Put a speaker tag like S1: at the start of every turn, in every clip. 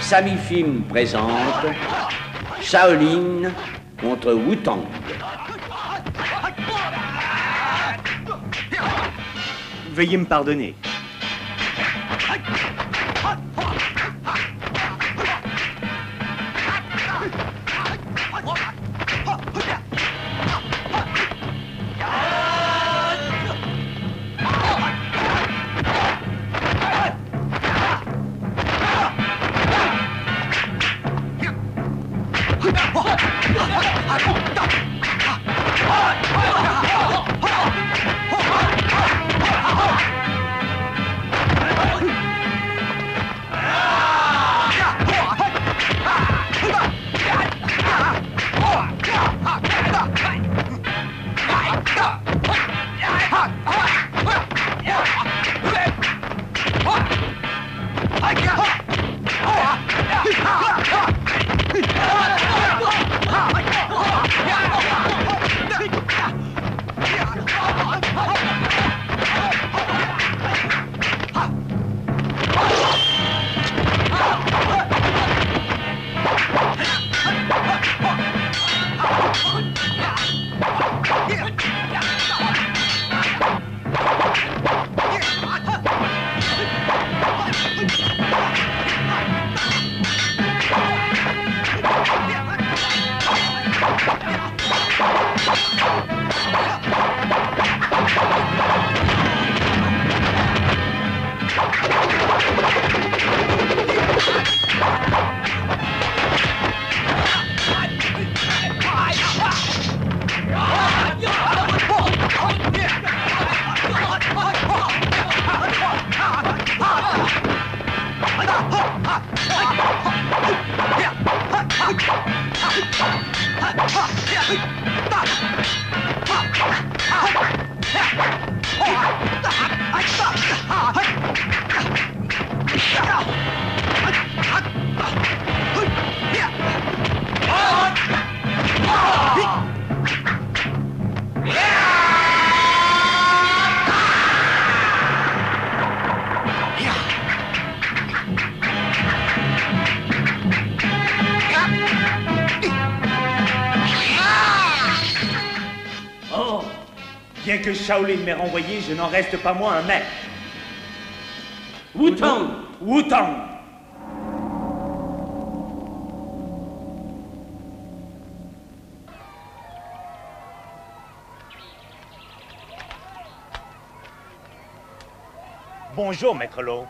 S1: Sami Film présente Shaolin contre Wu-Tang.
S2: Veuillez me pardonner. Bien que Shaolin m'ait renvoyé, je n'en reste pas moins un maître.
S1: Wu-Tang!
S2: Wu-Tang! Bonjour, Maître Lo.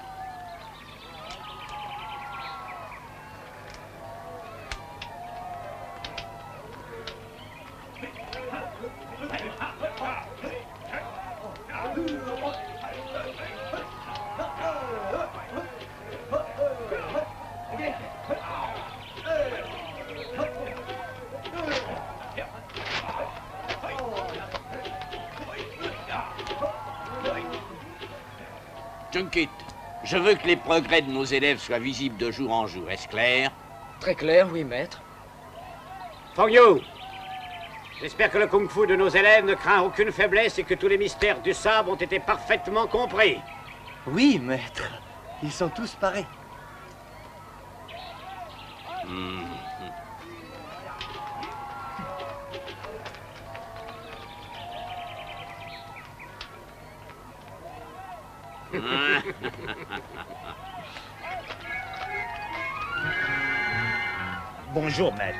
S1: Junkit, je veux que les progrès de nos élèves soient visibles de jour en jour. Est-ce clair?
S3: Très clair, oui, maître.
S4: Fang Yu, j'espère que le kung-fu de nos élèves ne craint aucune faiblesse et que tous les mystères du sabre ont été parfaitement compris.
S5: Oui, maître. Ils sont tous pareils.
S2: Bonjour, maître.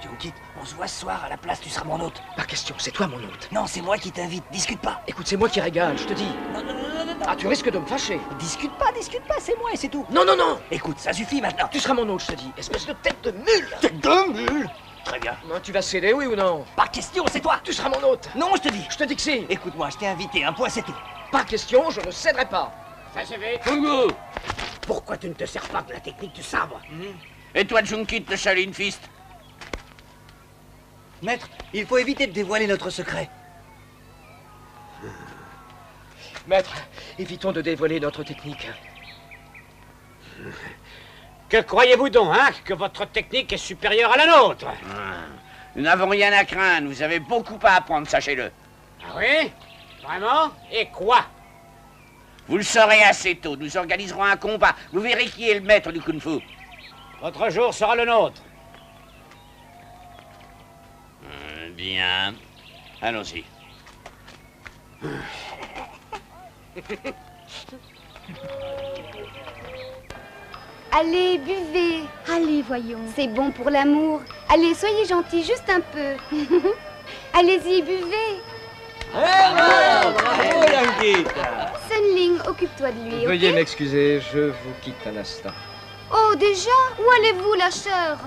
S6: Junkit, on se voit ce soir à la place, tu seras mon hôte.
S3: Pas question, c'est toi mon hôte.
S6: Non, c'est moi qui t'invite, discute pas.
S3: Écoute, c'est moi qui régale, je te dis.
S6: Non, non, non, non, non.
S3: Ah, tu risques de me fâcher.
S6: Discute pas, c'est moi et c'est tout.
S3: Non, non, non.
S6: Écoute, ça suffit maintenant.
S3: Tu seras mon hôte, je te dis. Espèce de tête de mule.
S6: Tête de mule. Très bien.
S3: Non, tu vas céder, oui ou non?
S6: Pas question, c'est toi.
S3: Tu seras mon hôte.
S6: Non, je te dis.
S3: Je te dis que si.
S6: Écoute-moi, je t'ai invité, un point, c'est tout.
S3: Pas question, je ne céderai pas.
S4: Ça suffit.
S1: Fungo!
S4: Pourquoi tu ne te sers pas de la technique du sabre?
S1: Et toi, Junkit, le Shaolin Fist?
S5: Maître, il faut éviter de dévoiler notre secret.
S3: Maître, évitons de dévoiler notre technique.
S4: Que croyez-vous donc, hein? Que votre technique est supérieure à la nôtre?
S1: Nous n'avons rien à craindre, vous avez beaucoup à apprendre, sachez-le.
S4: Ah oui? Vraiment? Et quoi?
S1: Vous le saurez assez tôt. Nous organiserons un combat. Vous verrez qui est le maître du kung-fu.
S4: Votre jour sera le nôtre.
S1: Bien. Allons-y.
S7: Allez, buvez.
S8: Allez, voyons.
S7: C'est bon pour l'amour. Allez, soyez gentils, juste un peu. Allez-y, buvez.
S5: Bravo, Young.
S7: Sun Ling, occupe-toi de lui,
S3: Veuillez
S7: ok?
S3: m'excuser, je vous quitte un instant.
S7: Oh, déjà? Où allez-vous, lâcheur?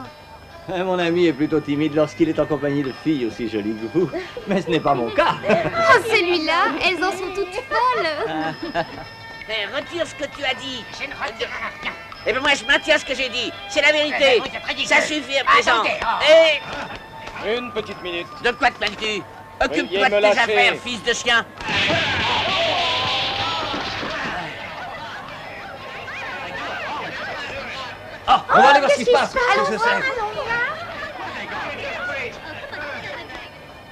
S5: Mon ami est plutôt timide lorsqu'il est en compagnie de filles aussi jolies que vous. Mais ce n'est pas mon cas.
S7: Oh, celui-là, elles en sont toutes folles.
S1: Retire ce que tu as dit. Je ne retire rien. Eh bien, moi, je maintiens ce que j'ai dit. C'est la vérité. Ça suffit à présent. Et...
S3: Une petite minute.
S1: De quoi te plains-tu? Occupe-toi
S3: Veuillez
S1: de
S3: me
S1: tes
S3: lâcher.
S1: affaires, fils de chien.
S5: Oh, on va aller voir ce qui se passe.
S7: Allons
S5: Je
S7: voir,
S5: sais.
S7: allons voir.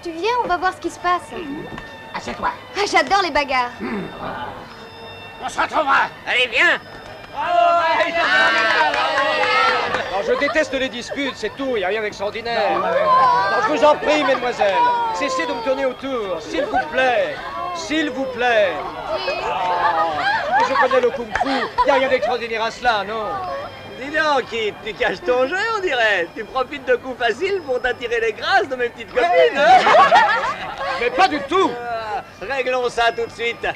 S7: Tu viens, on va voir ce qui se passe.
S6: Assieds-toi.
S7: Ah, j'adore les bagarres.
S4: On se retrouvera.
S1: Allez, viens.
S3: Alors, je déteste les disputes, c'est tout, il n'y a rien d'extraordinaire. Alors, je vous en prie, mesdemoiselles, cessez de me tourner autour, s'il vous plaît. S'il vous plaît. Je connais le kung-fu, il n'y a rien d'extraordinaire à cela, non?
S5: Dis donc, Kit, tu caches ton jeu, on dirait. Tu profites de coups faciles pour t'attirer les grâces de mes petites copines, hein?
S3: Mais pas du tout.
S5: Réglons ça tout de suite.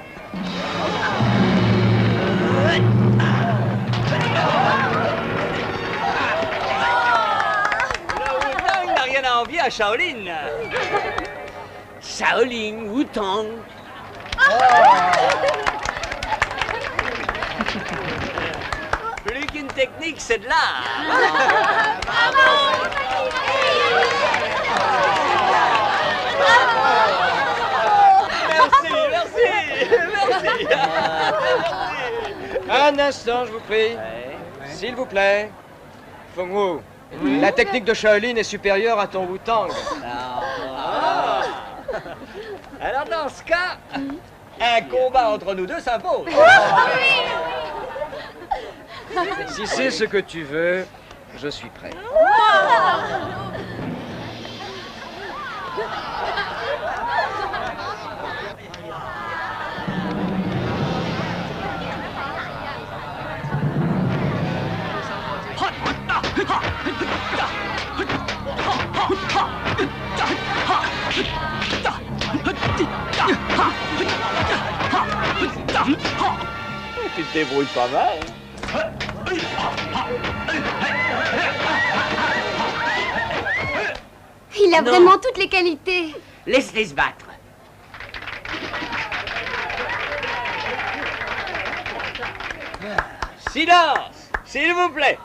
S5: Le Wu-Tang n'a rien à envier à Shaolin.
S1: Shaolin, Wu-Tang.
S5: Plus qu'une technique, c'est de l'art. Merci.
S3: Un instant, je vous prie. S'il vous plaît. Feng Wu, la technique de Shaolin est supérieure à ton Wu-Tang.
S5: Alors dans ce cas, un combat entre nous deux s'impose.
S3: Si c'est ce que tu veux, je suis prêt.
S5: Tu te débrouilles pas mal.
S7: Il a
S1: Non.
S7: vraiment toutes les qualités.
S1: Laisse-les se battre.
S5: Silence, s'il vous plaît.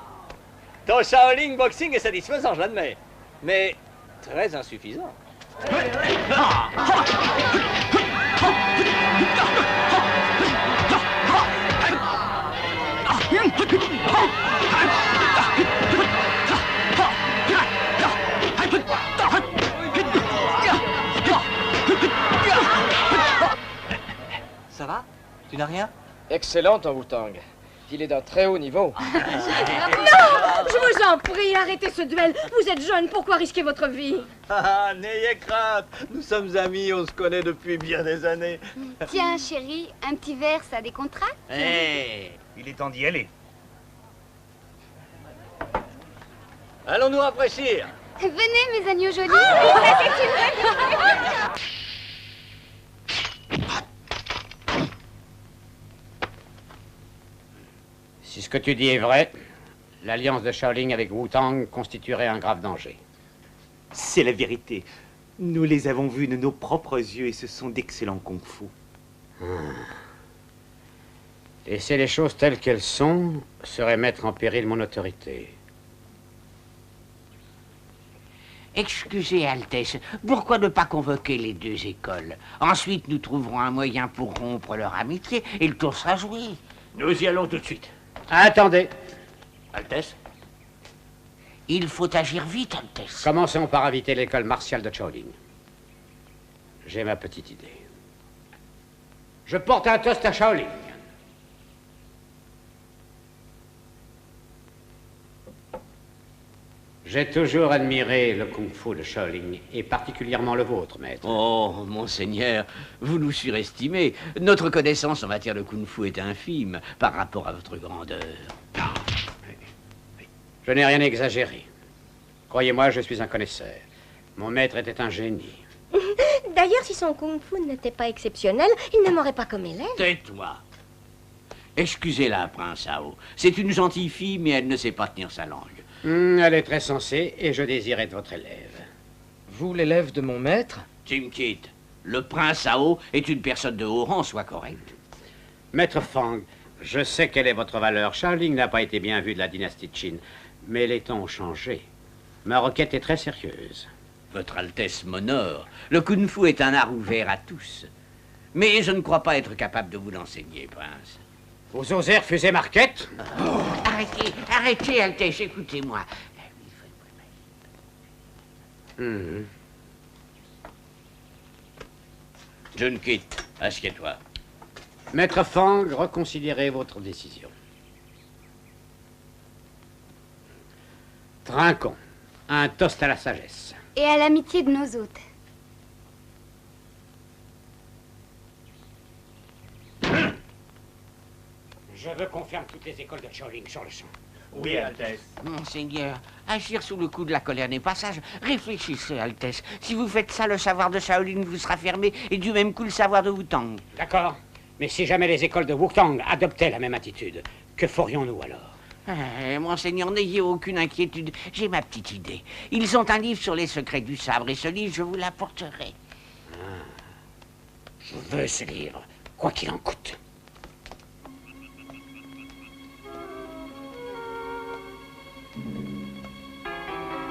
S5: Ton Shaolin boxing est satisfaisant, je l'admets. Mais très insuffisant. Ça va? Tu n'as rien?
S3: Excellent ton Wu-Tang. Il est d'un très haut niveau.
S8: Je vous en prie, arrêtez ce duel. Vous êtes jeune, pourquoi risquer votre vie?
S5: Ah, n'ayez crainte. Nous sommes amis, on se connaît depuis bien des années.
S7: Tiens, chérie, un petit verre, ça décontracte.
S2: Il est temps d'y aller.
S5: Allons nous rafraîchir.
S7: Venez, mes agneaux jolis.
S4: Si ce que tu dis est vrai, l'alliance de Shaolin avec Wu-Tang constituerait un grave danger.
S2: C'est la vérité. Nous les avons vus de nos propres yeux et ce sont d'excellents kung-fu.
S4: Laisser les choses telles qu'elles sont serait mettre en péril mon autorité.
S1: Excusez, Altesse, pourquoi ne pas convoquer les deux écoles? Ensuite, nous trouverons un moyen pour rompre leur amitié et le tour sera joué.
S2: Nous y allons tout de suite.
S4: Attendez,
S2: Altesse?
S1: Il faut agir vite, Altesse.
S4: commençons par inviter l'école martiale de Shaolin. J'ai ma petite idée. Je porte un toast à Shaolin. J'ai toujours admiré le kung-fu de Shaolin, et particulièrement le vôtre, maître.
S1: Oh, monseigneur, vous nous surestimez. Notre connaissance en matière de kung-fu est infime par rapport à votre grandeur.
S4: Je n'ai rien exagéré. Croyez-moi, je suis un connaisseur. Mon maître était un génie.
S9: D'ailleurs, si son kung-fu n'était pas exceptionnel, il ne m'aurait pas comme élève.
S1: Tais-toi. Excusez-la, prince Ao. C'est une gentille fille, mais elle ne sait pas tenir sa langue.
S4: Elle est très sensée, et je désire être votre élève.
S3: Vous, l'élève de mon maître?
S1: Jim Kidd, le prince Ao est une personne de haut rang, sois correct.
S4: Maître Fang, je sais quelle est votre valeur. Shaolin n'a pas été bien vu de la dynastie Qin, mais les temps ont changé. Ma requête est très sérieuse.
S1: Votre Altesse m'honore. Le kung-fu est un art ouvert à tous. Mais je ne crois pas être capable de vous l'enseigner, prince.
S4: Vous osez refuser ma requête?
S1: Arrêtez, arrêtez, Altesse, écoutez-moi. John Kidd, assieds-toi.
S4: Maître Fang, reconsidérez votre décision. Trinquons. Un toast à la sagesse.
S7: Et à l'amitié de nos hôtes.
S4: Je veux qu'on ferme toutes les écoles de Shaolin sur le champ.
S2: Oui, Altesse.
S1: Monseigneur, agir sous le coup de la colère n'est pas sage. Réfléchissez, Altesse. Si vous faites ça, le savoir de Shaolin vous sera fermé, et du même coup le savoir de Wu-Tang.
S4: D'accord. Mais si jamais les écoles de Wu-Tang adoptaient la même attitude, que ferions-nous alors?
S1: Monseigneur, n'ayez aucune inquiétude. J'ai ma petite idée. Ils ont un livre sur les secrets du sabre, et ce livre, je vous l'apporterai.
S4: Je veux ce livre, quoi qu'il en coûte. Je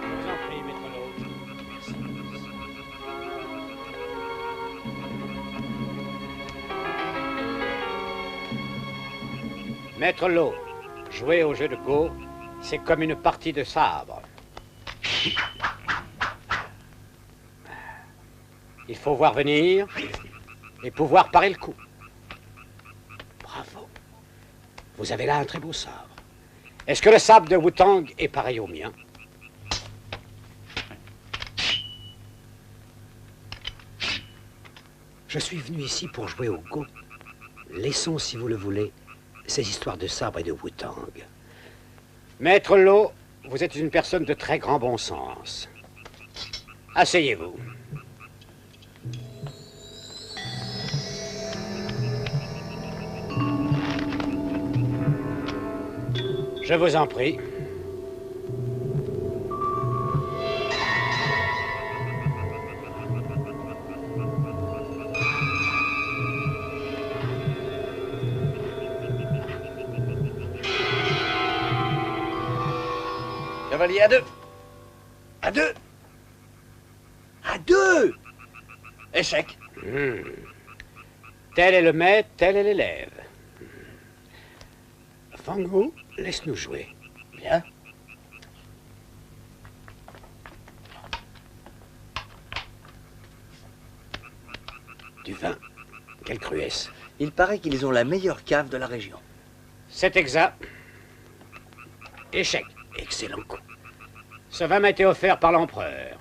S4: vous en prie, maître Lo. Merci. Maître Lo, jouer au jeu de Go, c'est comme une partie de sabre. Il faut voir venir et pouvoir parer le coup. Bravo. Vous avez là un très beau sabre. Est-ce que le sabre de Wu-Tang est pareil au mien? Je suis venu ici pour jouer au Go. Laissons, si vous le voulez, ces histoires de sabre et de Wu-Tang. Maître Lo, vous êtes une personne de très grand bon sens. Asseyez-vous. Je vous en prie.
S6: Cavalier à deux. À deux. À deux. Échec.
S4: Tel est le maître, tel est l'élève. Fango, laisse-nous jouer.
S6: Bien.
S4: Du vin. Quelle cruesse.
S6: Il paraît qu'ils ont la meilleure cave de la région.
S4: C'est exact. Échec. Excellent coup. Ce vin m'a été offert par l'empereur.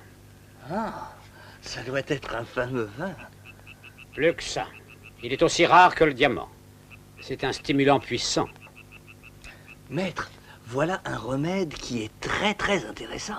S6: Ah, ça doit être un fameux vin.
S4: Plus que ça. Il est aussi rare que le diamant. C'est un stimulant puissant.
S6: Maître, voilà un remède qui est très très intéressant.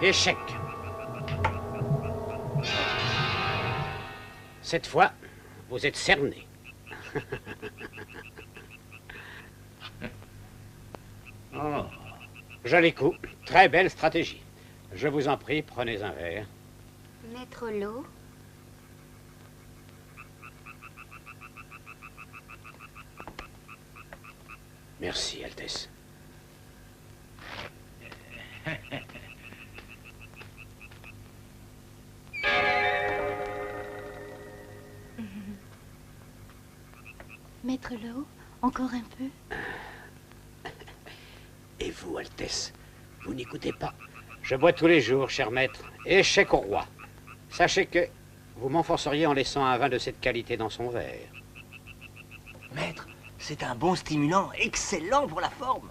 S4: Échec. Cette fois, vous êtes cerné. Joli coup. Très belle stratégie. Je vous en prie, prenez un verre.
S7: Maître Lo.
S4: Merci, Altesse.
S10: Maître Lo, encore un peu?
S4: Et vous, Altesse, vous n'écoutez pas? Je bois tous les jours, cher maître, et échec au roi. Sachez que vous m'enfonceriez en laissant un vin de cette qualité dans son verre.
S6: Maître, c'est un bon stimulant, excellent pour la forme.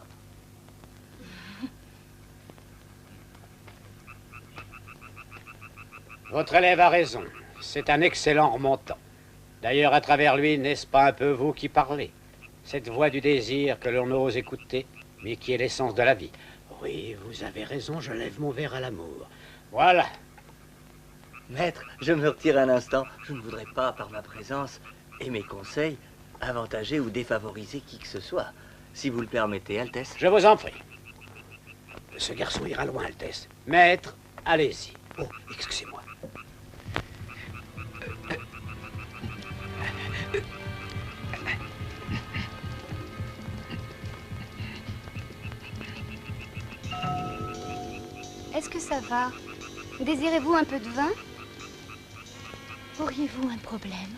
S4: Votre élève a raison. C'est un excellent remontant. D'ailleurs, à travers lui, n'est-ce pas un peu vous qui parlez? Cette voix du désir que l'on ose écouter, mais qui est l'essence de la vie. Oui, vous avez raison, je lève mon verre à l'amour. Voilà.
S6: Maître, je me retire un instant. Je ne voudrais pas, par ma présence et mes conseils, avantager ou défavoriser qui que ce soit. Si vous le permettez, Altesse.
S4: Je vous en prie. Ce garçon ira loin, Altesse. Maître, allez-y. Oh, excusez-moi.
S7: Est-ce que ça va? Désirez-vous un peu de vin?
S10: Auriez-vous un problème?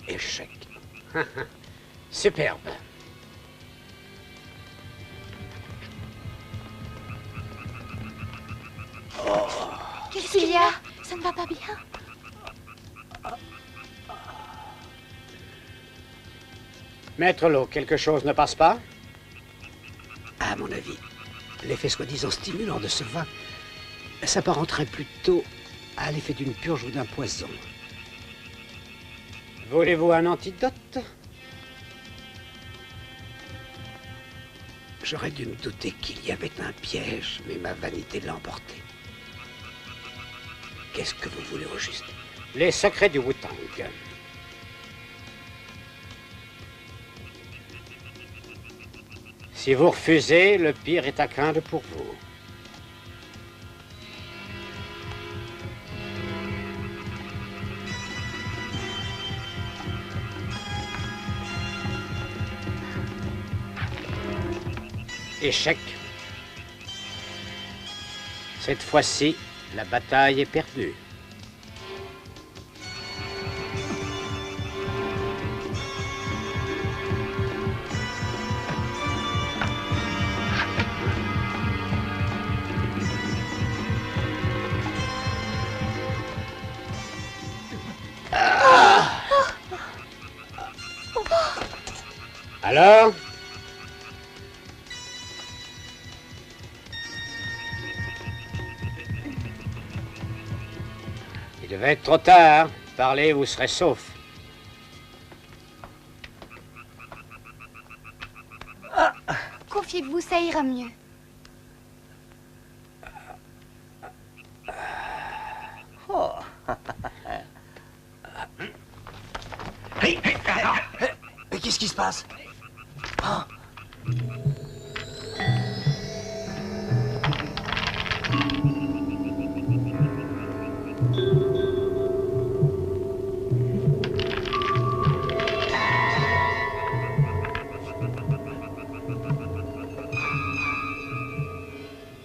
S4: Échec. Superbe.
S10: Oh. Qu'est-ce qu'il y a? Ça ne va pas bien?
S4: Maître Lo, quelque chose ne passe pas? À mon avis, l'effet soi-disant stimulant de ce vin s'apparenterait plutôt à l'effet d'une purge ou d'un poison. Voulez-vous un antidote? J'aurais dû me douter qu'il y avait un piège, mais ma vanité l'a emporté. Qu'est-ce que vous voulez au juste? Les secrets du Wu-Tang. Si vous refusez, le pire est à craindre pour vous. Échec. Cette fois-ci, la bataille est perdue. Alors? Il devait être trop tard. Parlez, vous serez sauf.
S7: Confiez-vous, ça ira mieux.
S6: Oh. Mais qu'est-ce qui se passe? Oh.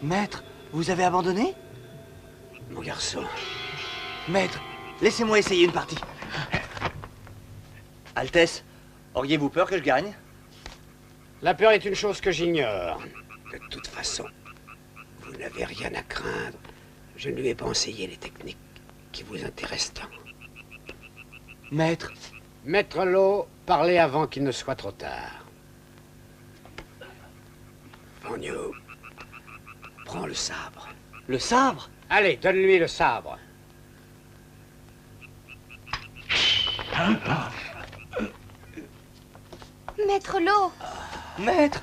S6: Maître, vous avez abandonné?
S4: Mon garçon.
S6: Maître, laissez-moi essayer une partie. Altesse, auriez-vous peur que je gagne?
S4: La peur est une chose que j'ignore. De toute façon, vous n'avez rien à craindre. Je ne lui ai pas enseigné les techniques qui vous intéressent tant.
S6: Maître.
S4: Maître Lo, parlez avant qu'il ne soit trop tard. Fanyo, prends le sabre.
S6: Le sabre?
S4: Allez, donne-lui le sabre.
S7: Maître Lo.
S6: Maître.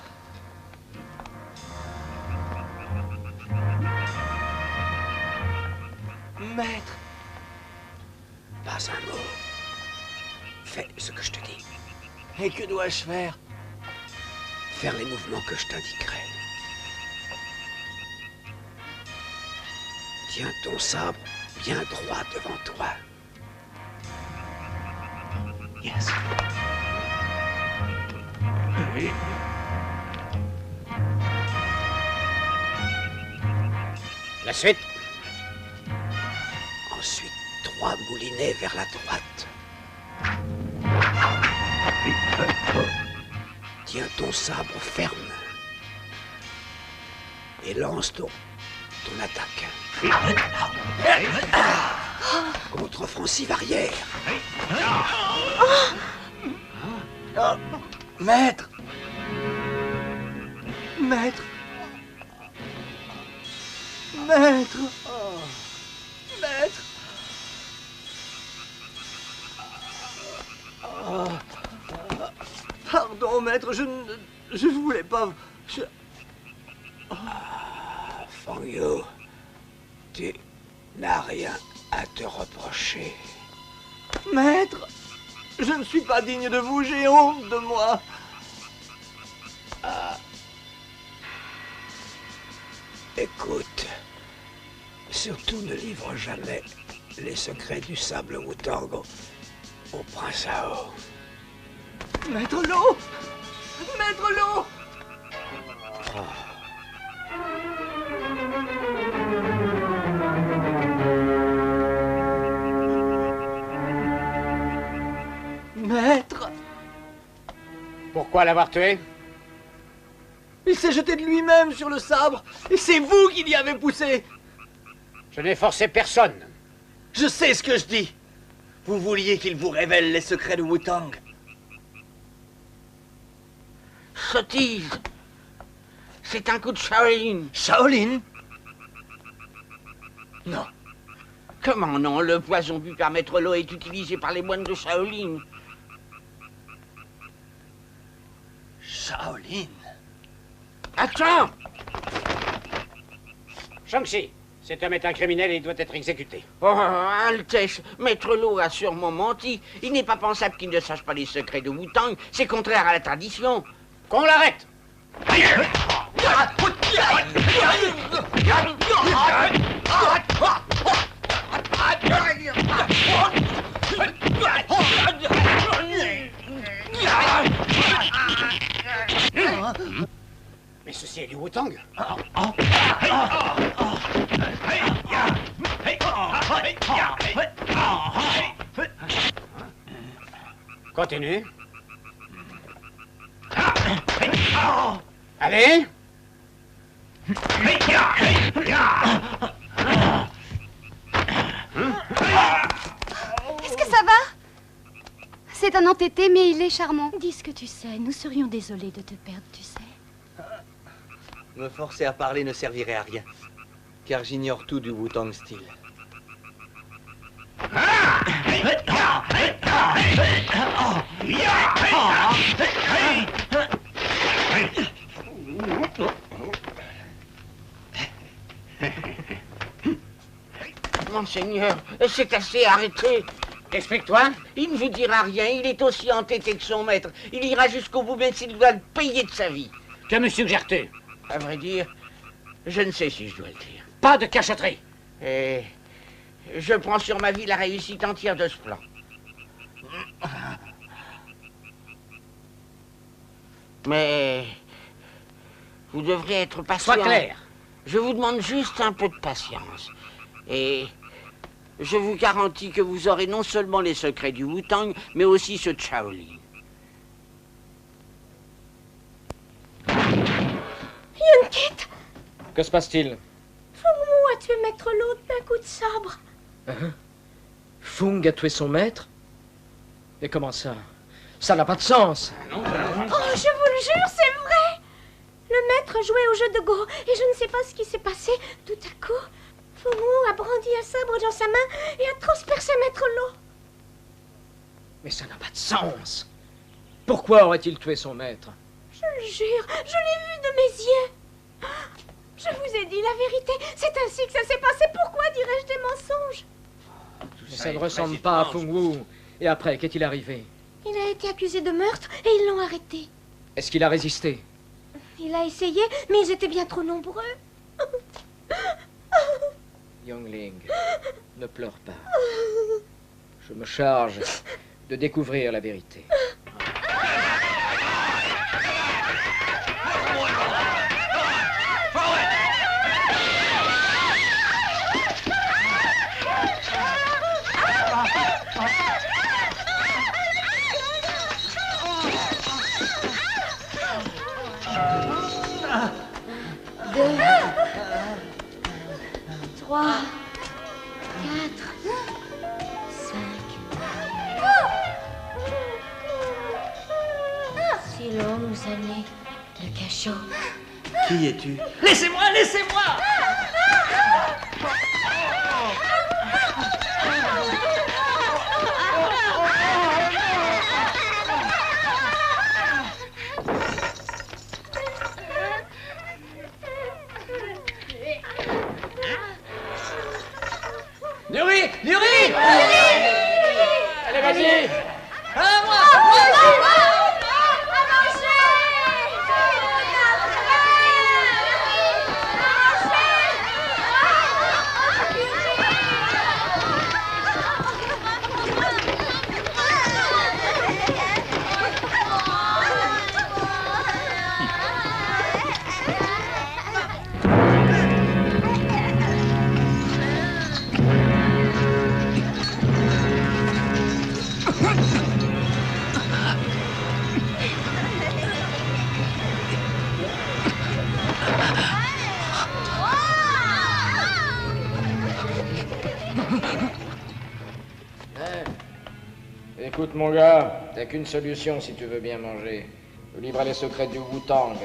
S6: Maître.
S4: Pas un mot. Fais ce que je te dis.
S6: Et que dois-je faire?
S4: Faire les mouvements que je t'indiquerai. Tiens ton sabre bien droit devant toi.
S2: Yes.
S4: La suite. Ensuite, 3 moulinets vers la droite. Tiens ton sabre ferme. Et lance ton attaque. Contre-offensive arrière.
S6: Oh, maître! Maître! Maître! Oh, maître! Oh, pardon, maître, je ne voulais pas...
S4: Feng Yu, tu n'as rien à te reprocher.
S6: Maître! Je ne suis pas digne de vous, j'ai honte de moi.
S4: Écoute, surtout ne livre jamais les secrets du sable Wutang au prince Hao.
S6: Maître Lo! Maître Lo! Maître!
S4: Pourquoi l'avoir tué?
S6: Il s'est jeté de lui-même sur le sabre, et c'est vous qui l'y avez poussé!
S4: Je n'ai forcé personne.
S6: Je sais ce que je dis! Vous vouliez qu'il vous révèle les secrets de Wutang.
S1: Sottise. C'est un coup de Shaolin.
S6: Shaolin? Non.
S1: Comment non? Le poison bu par Maître Lo est utilisé par les moines de Shaolin.
S6: Shaolin?
S1: Attends!
S4: Shang-Chi, cet homme est un criminel et il doit être exécuté.
S1: Oh, Altesse, Maître Lo a sûrement menti. Il n'est pas pensable qu'il ne sache pas les secrets de Wutang. C'est contraire à la tradition.
S4: Qu'on l'arrête! Mais ceci est du Wutang. Continue. Allez.
S7: Est-ce que ça va? C'est un entêté, mais il est charmant.
S10: Dis ce que tu sais. Nous serions désolés de te perdre, tu sais.
S6: Me forcer à parler ne servirait à rien, car j'ignore tout du Wutang style.
S1: Monseigneur, c'est assez, arrêtez.
S4: Explique-toi.
S1: Il ne vous dira rien, il est aussi entêté que son maître. Il ira jusqu'au bout, même s'il doit le payer de sa vie.
S4: Que me suggères-tu?
S1: À vrai dire, je ne sais si je dois le dire.
S4: Pas de cachotterie.
S1: Et je prends sur ma vie la réussite entière de ce plan. Mais vous devrez être patient.
S4: Sois clair.
S1: Je vous demande juste un peu de patience. Et je vous garantis que vous aurez non seulement les secrets du Wutang, mais aussi ceux de Shaolin.
S8: Yunkit!
S3: Que se passe-t-il?
S8: Fung a tué Maître Lo d'un coup de sabre.
S3: Fung a tué son maître? Mais comment ça? Ça n'a pas de sens.
S8: Oh, je vous le jure, c'est vrai! Le maître jouait au jeu de Go, et je ne sais pas ce qui s'est passé. Tout à coup, Fung a brandi un sabre dans sa main et a transpercé Maître Lo.
S3: Mais ça n'a pas de sens. Pourquoi aurait-il tué son maître?
S8: Je le jure, je l'ai vu de mes yeux. Je vous ai dit la vérité, c'est ainsi que ça s'est passé. Pourquoi dirais-je des mensonges?
S3: Mais ça ne ressemble pas à Fung Wu. Et après, qu'est-il arrivé?
S8: Il a été accusé de meurtre et ils l'ont arrêté.
S3: Est-ce qu'il a résisté?
S8: Il a essayé, mais ils étaient bien trop nombreux.
S3: Youngling, ne pleure pas. Je me charge de découvrir la vérité.
S6: Qui es-tu?
S5: Laissez-moi, laissez-moi! Nuri! Nuri! Allez, vas-y! À moi!
S3: Écoute mon gars, t'as qu'une solution si tu veux bien manger. Je livre les secrets du Wu-Tang.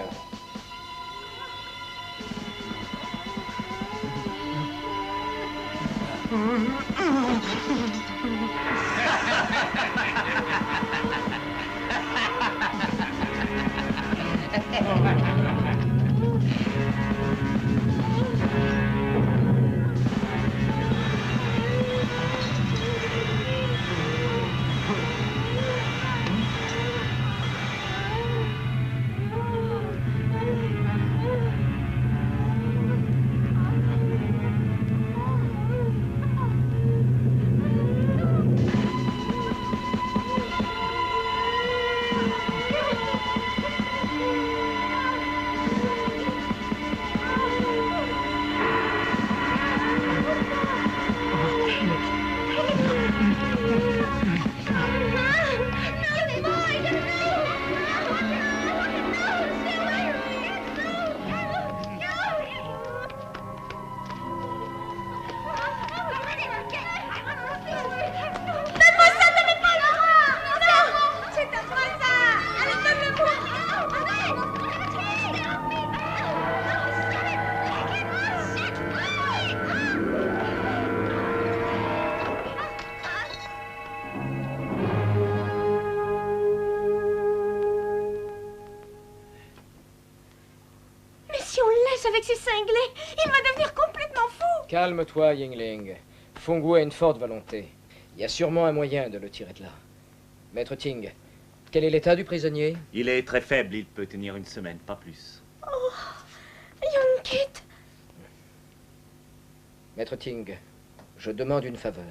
S8: Avec ses cinglés, il va devenir complètement fou.
S3: Calme-toi, Yingling. Fungu a une forte volonté. Il y a sûrement un moyen de le tirer de là. Maître Ting, quel est l'état du prisonnier?
S2: Il est très faible, il peut tenir une semaine, pas plus.
S8: Oh, Young Kit.
S3: Maître Ting, je demande une faveur.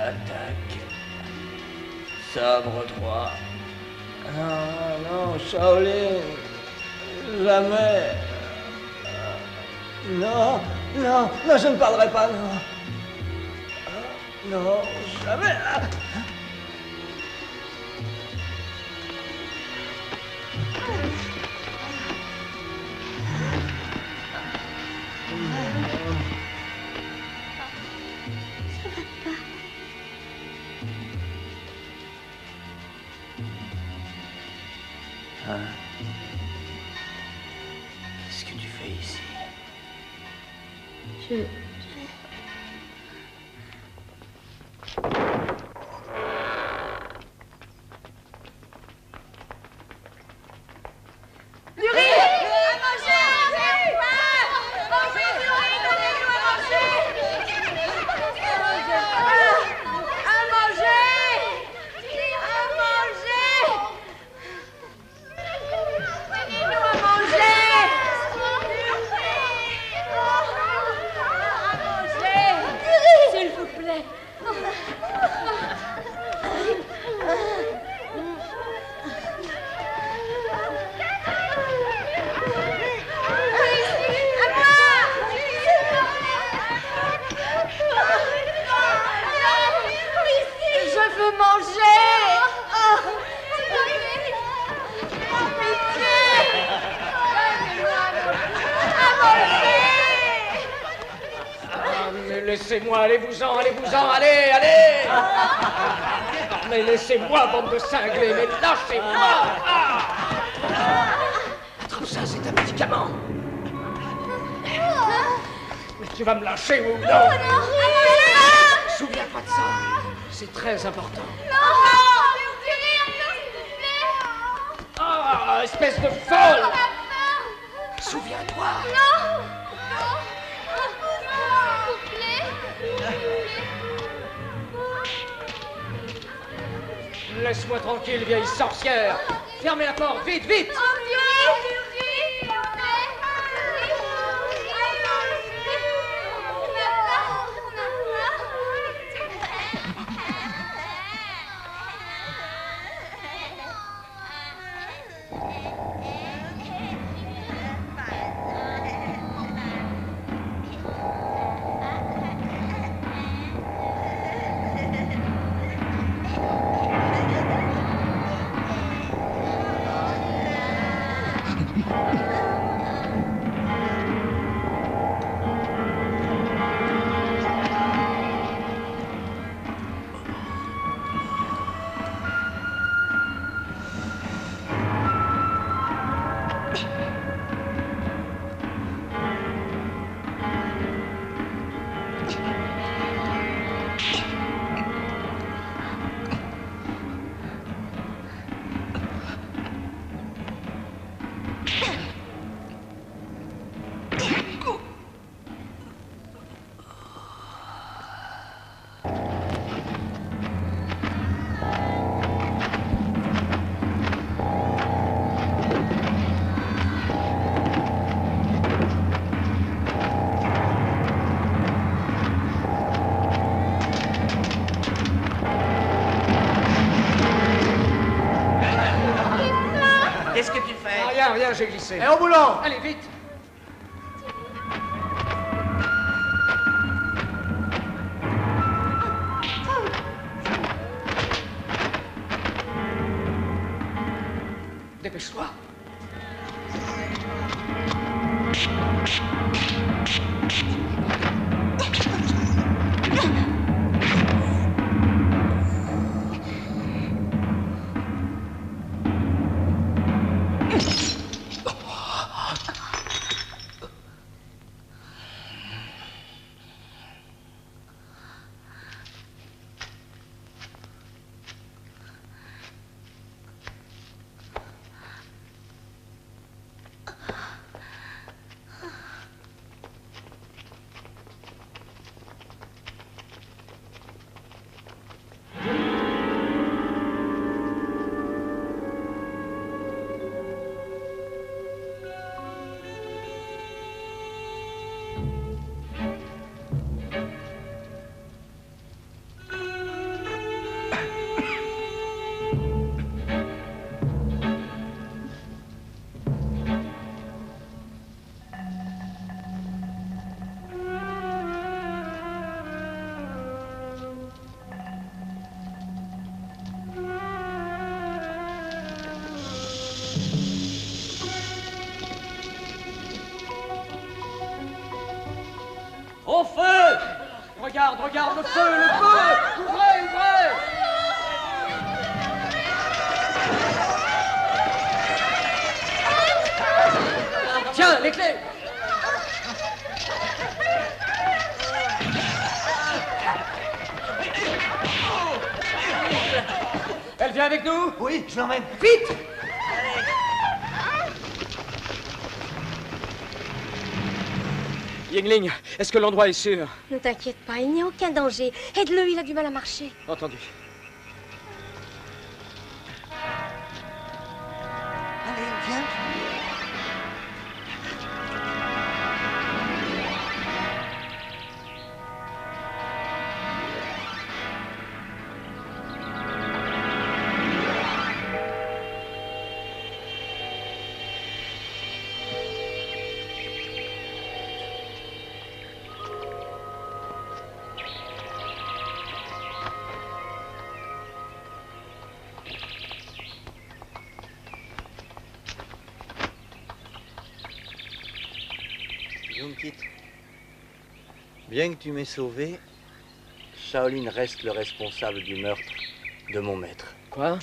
S6: Attaque. Sabre droit. Non, non, Shaolin. Jamais. Non, non, non, je ne parlerai pas, non. Non, jamais. Qu'est-ce que tu fais ici?
S8: Du riz à manger. Je veux manger.
S3: Mais laissez-moi, allez-vous-en, allez, allez. Mais laissez-moi, bande de cinglés, mais lâchez-moi. Attrape ça, c'est un médicament. Mais tu vas me lâcher ou non? Souviens-toi de ça, c'est très important. Ah, espèce de folle! Souviens-toi! Laisse-moi tranquille, vieille sorcière! Fermez la porte, vite, vite!
S1: Qu'est-ce que tu fais?
S3: Rien, j'ai glissé.
S1: Et au boulot!
S3: Allez, vite! Dépêche-toi! Au feu! Regarde le feu, le feu! Ouvrez! Tiens, les clés! Elle vient avec nous?
S6: Oui, je l'emmène.
S3: Vite! Yingling, est-ce que l'endroit est sûr?
S9: Ne t'inquiète pas, il n'y a aucun danger. Aide-le, il a du mal à marcher.
S3: Entendu.
S6: Allez, viens. Young-Kit, bien que tu m'aies sauvé, Shaolin reste le responsable du meurtre de mon maître.
S3: Quoi?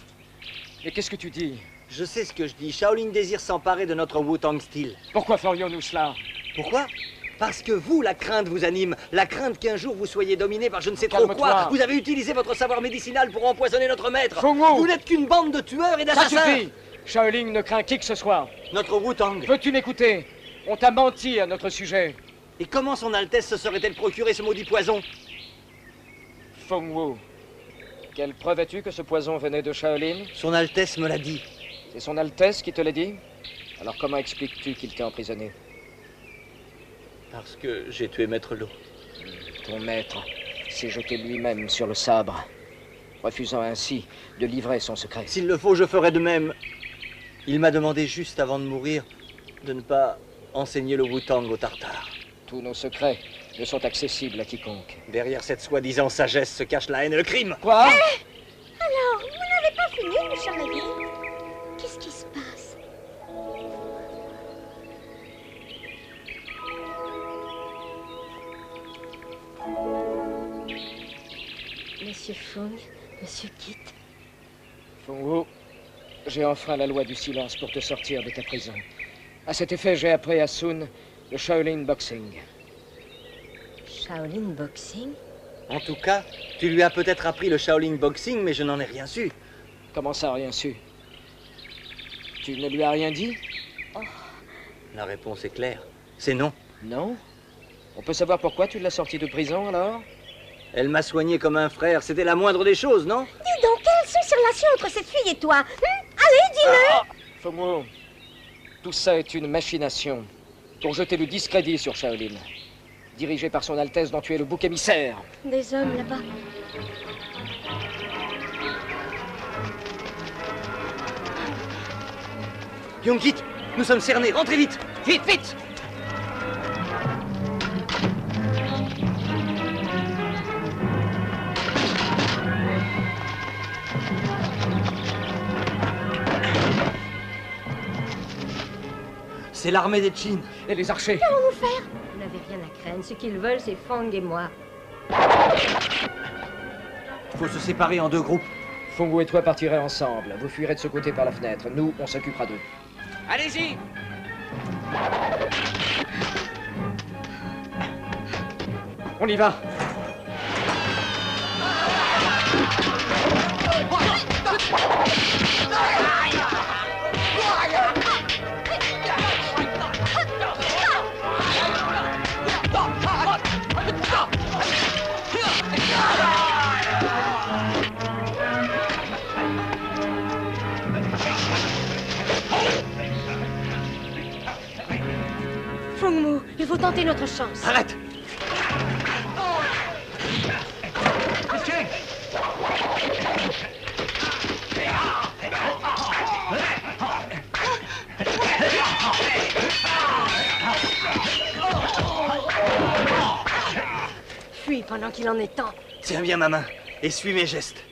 S3: Et qu'est-ce que tu dis?
S6: Je sais ce que je dis. Shaolin désire s'emparer de notre Wu-Tang Steel.
S3: Pourquoi ferions-nous cela?
S6: Pourquoi? Parce que vous, la crainte vous anime. La crainte qu'un jour vous soyez dominé par je ne sais trop quoi. Vous avez utilisé votre savoir médicinal pour empoisonner notre maître. Vous n'êtes qu'une bande de tueurs et d'assassins.
S3: Ça suffit! Shaolin ne craint qui que ce soit.
S6: Notre Wu-Tang.
S3: Veux-tu m'écouter? On t'a menti à notre sujet.
S6: Et comment son Altesse se serait-elle procuré ce maudit poison?
S3: Feng Wu, quelle preuve as-tu que ce poison venait de Shaolin?
S6: Son Altesse me l'a dit.
S3: C'est son Altesse qui te l'a dit? Alors comment expliques-tu qu'il t'ait emprisonné?
S6: Parce que j'ai tué Maître Lo.
S3: Ton maître s'est jeté lui-même sur le sabre, refusant ainsi de livrer son secret.
S6: S'il le faut, je ferai de même. Il m'a demandé juste avant de mourir de ne pas enseigner le Wu-Tang aux Tartares.
S3: Tous nos secrets ne sont accessibles à quiconque.
S6: Derrière cette soi-disant sagesse se cache la haine et le crime.
S3: Quoi?
S8: Alors, vous n'avez pas fini, mon cher ami? Qu'est-ce qui se passe?
S9: Monsieur Fong, Monsieur Kit.
S3: Feng Wu, j'ai enfreint la loi du silence pour te sortir de ta prison. À cet effet, j'ai appris à Sun le Shaolin Boxing.
S9: Shaolin Boxing?
S6: En tout cas, tu lui as peut-être appris le Shaolin Boxing, mais je n'en ai rien su.
S3: Comment ça, rien su? Tu ne lui as rien dit?
S9: Oh.
S6: La réponse est claire. C'est non.
S3: Non? On peut savoir pourquoi tu l'as sortie de prison, alors?
S6: Elle m'a soigné comme un frère. C'était la moindre des choses, non?
S8: Dis donc, quelles sont ces relations entre cette fille et toi? Allez, dis-le!
S3: Feng Wu, tout ça est une machination pour jeter le discrédit sur Shaolin, dirigé par son Altesse dont tu es le bouc émissaire.
S9: Des hommes là-bas.
S6: Young-Kit, nous sommes cernés. Rentrez vite!
S3: Vite, vite!
S6: C'est l'armée des Qin.
S3: Et les archers?
S8: Qu'allons-nous faire?
S9: Vous n'avez rien à craindre. Ce qu'ils veulent, c'est Fong et moi.
S6: Il faut se séparer en deux groupes.
S3: Feng Wu et toi partirez ensemble. Vous fuirez de ce côté par la fenêtre. Nous, on s'occupera d'eux. Allez-y! On y va!
S9: Feng Wu, il faut tenter notre chance.
S6: Arrête!
S9: Fuis pendant qu'il en est temps.
S6: Tiens bien ma main et suis mes gestes.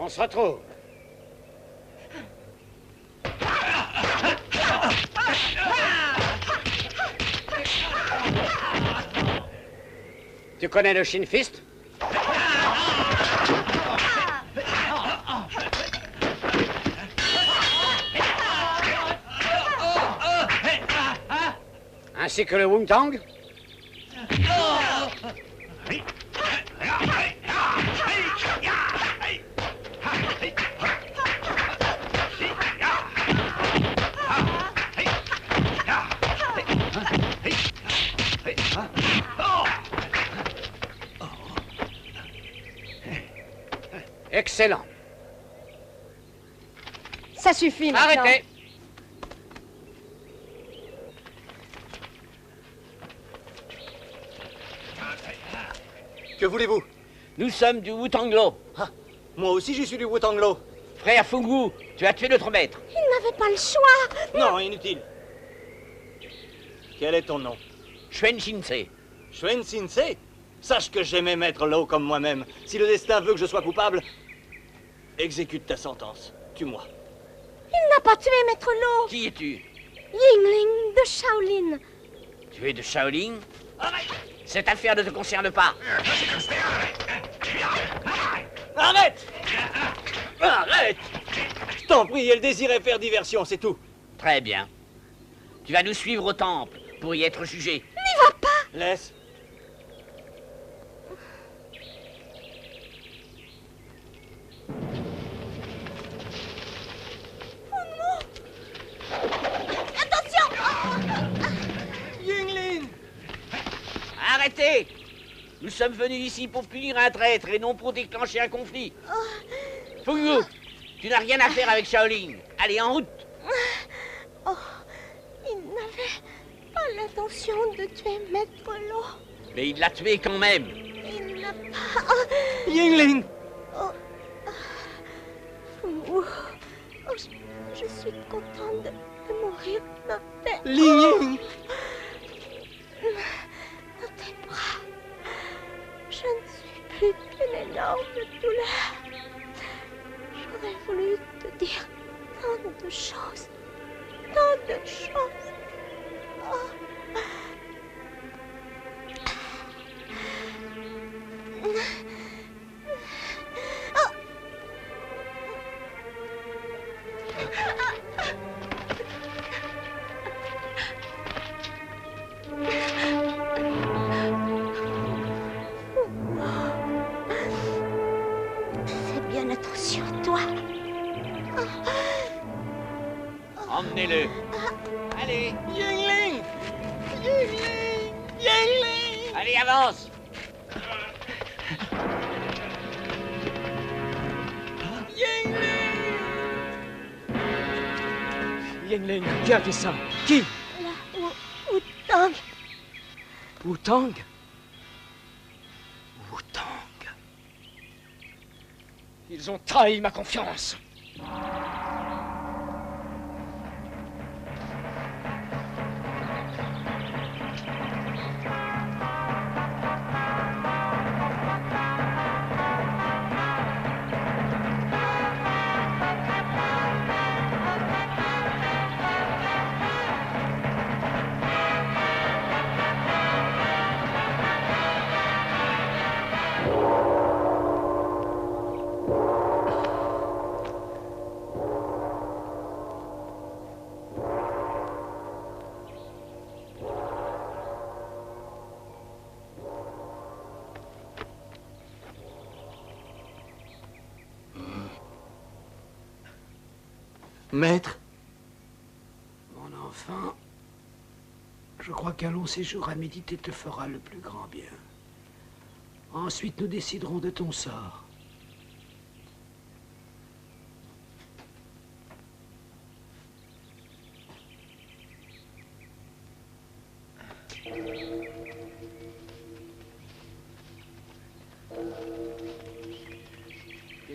S4: On se retrouve. Tu connais le Shin Fist? Ainsi que le Wung Tang? Excellent.
S9: Ça suffit maintenant.
S4: Arrêtez.
S6: Que voulez-vous?
S1: Nous sommes du Wutanglo.
S6: Ah, moi aussi, je suis du Wutanglo.
S1: Frère Fungu, tu as tué notre maître.
S8: Il n'avait pas le choix.
S6: Non, inutile. Quel est ton nom?
S1: Shuen Shinsei.
S6: Shuen Shinsei? Sache que j'aimais Maître Lo comme moi-même. Si le destin veut que je sois coupable, exécute ta sentence. Tue-moi.
S8: Il n'a pas tué Maître Lo.
S1: Qui es-tu?
S8: Yingling de Shaolin.
S1: Tu es de Shaolin? Cette affaire ne te concerne pas.
S6: Arrête! Arrête! Je t'en prie, elle désirait faire diversion, c'est tout.
S1: Très bien. Tu vas nous suivre au temple pour y être jugé.
S8: N'y va pas!
S6: Laisse. Yingling!
S1: Arrêtez! Nous sommes venus ici pour punir un traître et non pour déclencher un conflit. Fungu, tu n'as rien à faire avec Shaolin. Allez, en route!
S8: Oh, il n'avait pas l'intention de tuer Maître Lo.
S1: Mais il l'a tué quand même.
S8: Il n'a pas...
S6: Yingling!
S8: Fungu, oh, je suis contente de mourir dans tes...
S6: Yingling!
S8: Dans tes bras. Je ne suis plus qu'une énorme douleur. J'aurais voulu te dire tant de choses. Tant de choses. Oh. Fais bien attention, toi.
S1: Emmenez-le. Allez.
S6: Yingling! Yingling! Yingling!
S1: Allez, avance.
S3: Yingling, qui a fait ça? Qui?
S8: La Wutang.
S3: Wutang? Wutang. Ils ont trahi ma confiance.
S6: Maître?
S4: Mon enfant, je crois qu'un long séjour à méditer te fera le plus grand bien. Ensuite, nous déciderons de ton sort.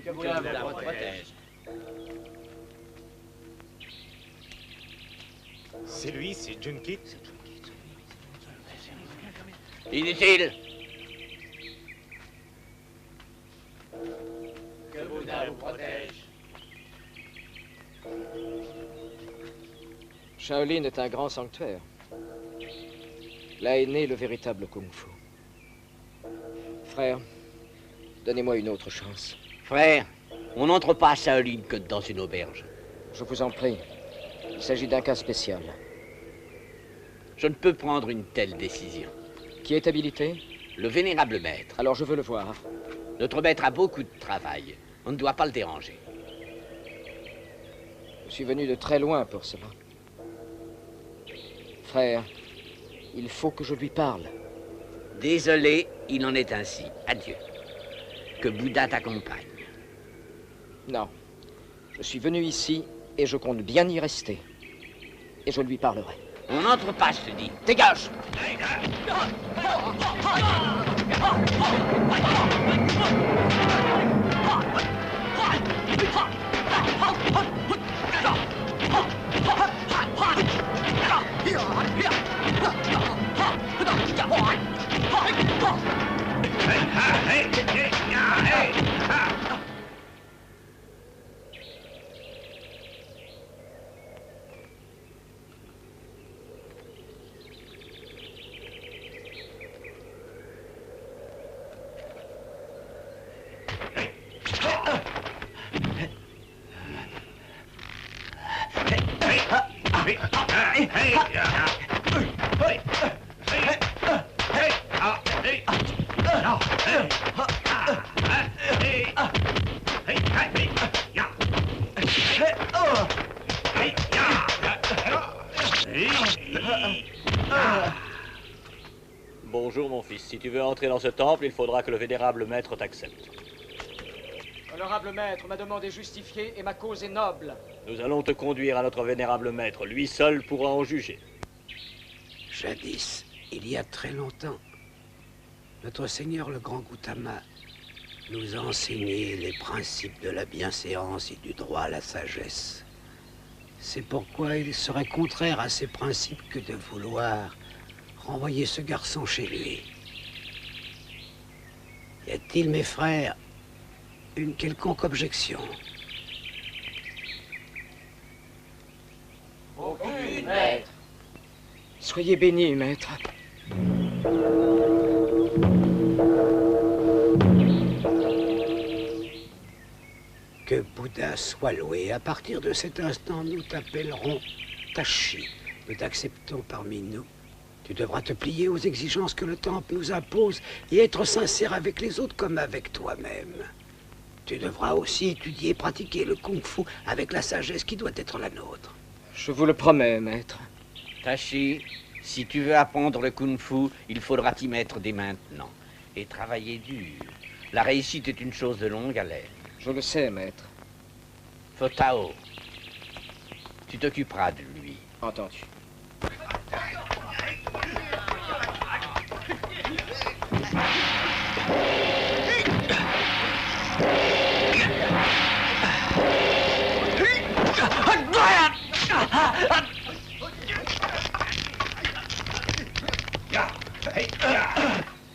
S1: Que Dieu la protège.
S2: C'est lui, c'est Junkit.
S1: Inutile. Que Bouddha vous protège.
S3: Shaolin est un grand sanctuaire. Là est né le véritable kung-fu. Frère, donnez-moi une autre chance.
S1: Frère, on n'entre pas à Shaolin que dans une auberge.
S3: Je vous en prie. Il s'agit d'un cas spécial.
S1: Je ne peux prendre une telle décision.
S3: Qui est habilité?
S1: Le vénérable maître.
S3: Alors je veux le voir.
S1: Notre maître a beaucoup de travail. On ne doit pas le déranger.
S3: Je suis venu de très loin pour cela. Frère, il faut que je lui parle.
S1: Désolé, il en est ainsi. Adieu. Que Bouddha t'accompagne.
S3: Non. Je suis venu ici et je compte bien y rester. Et je lui parlerai.
S1: On n'entre pas, je te dis.
S3: Dégage!
S5: Bonjour mon fils, si tu veux entrer dans ce temple, il faudra que le vénérable maître t'accepte.
S3: Honorable maître, ma demande est justifiée et ma cause est noble.
S5: Nous allons te conduire à notre vénérable maître, lui seul pourra en juger.
S4: Jadis, il y a très longtemps, notre Seigneur le Grand Gautama nous a enseigné les principes de la bienséance et du droit à la sagesse. C'est pourquoi il serait contraire à ces principes que de vouloir renvoyer ce garçon chez lui. Y a-t-il, mes frères, une quelconque objection?
S3: Aucune, maître. Soyez bénis, maître.
S4: Que Bouddha soit loué. À partir de cet instant, nous t'appellerons Tashi. Nous t'acceptons parmi nous. Tu devras te plier aux exigences que le temple nous impose et être sincère avec les autres comme avec toi-même. Tu devras aussi étudier et pratiquer le kung-fu avec la sagesse qui doit être la nôtre.
S3: Je vous le promets, maître.
S1: Tashi, si tu veux apprendre le kung-fu, il faudra t'y mettre dès maintenant. Et travailler dur. La réussite est une chose de longue haleine.
S3: Je le sais, maître.
S1: Fotao, tu t'occuperas de lui.
S3: Entendu.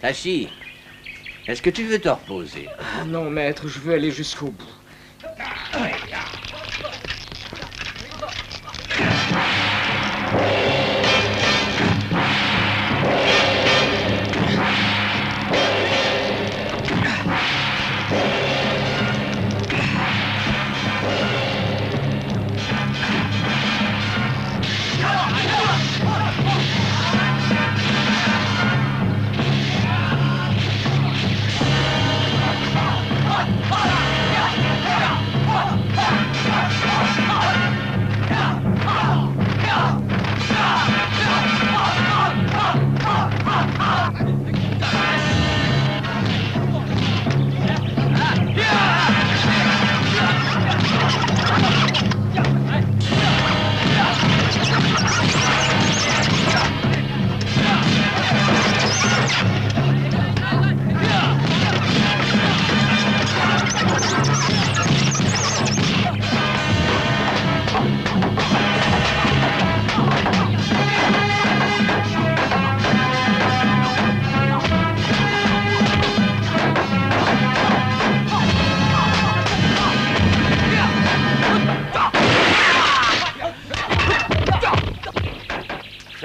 S1: Tashi, est-ce que tu veux te reposer?
S3: Ah non, maître, je veux aller jusqu'au bout.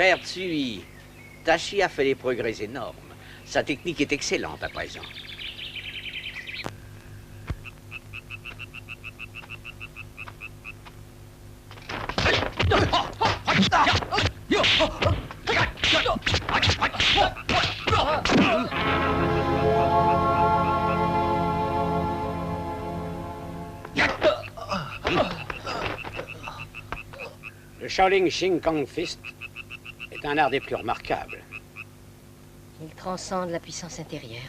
S1: frère Tsui, Tachi a fait des progrès énormes. Sa technique est excellente à présent.
S4: Le Shaolin Shin Kong Fist est un art des plus remarquables.
S9: Il transcende la puissance intérieure.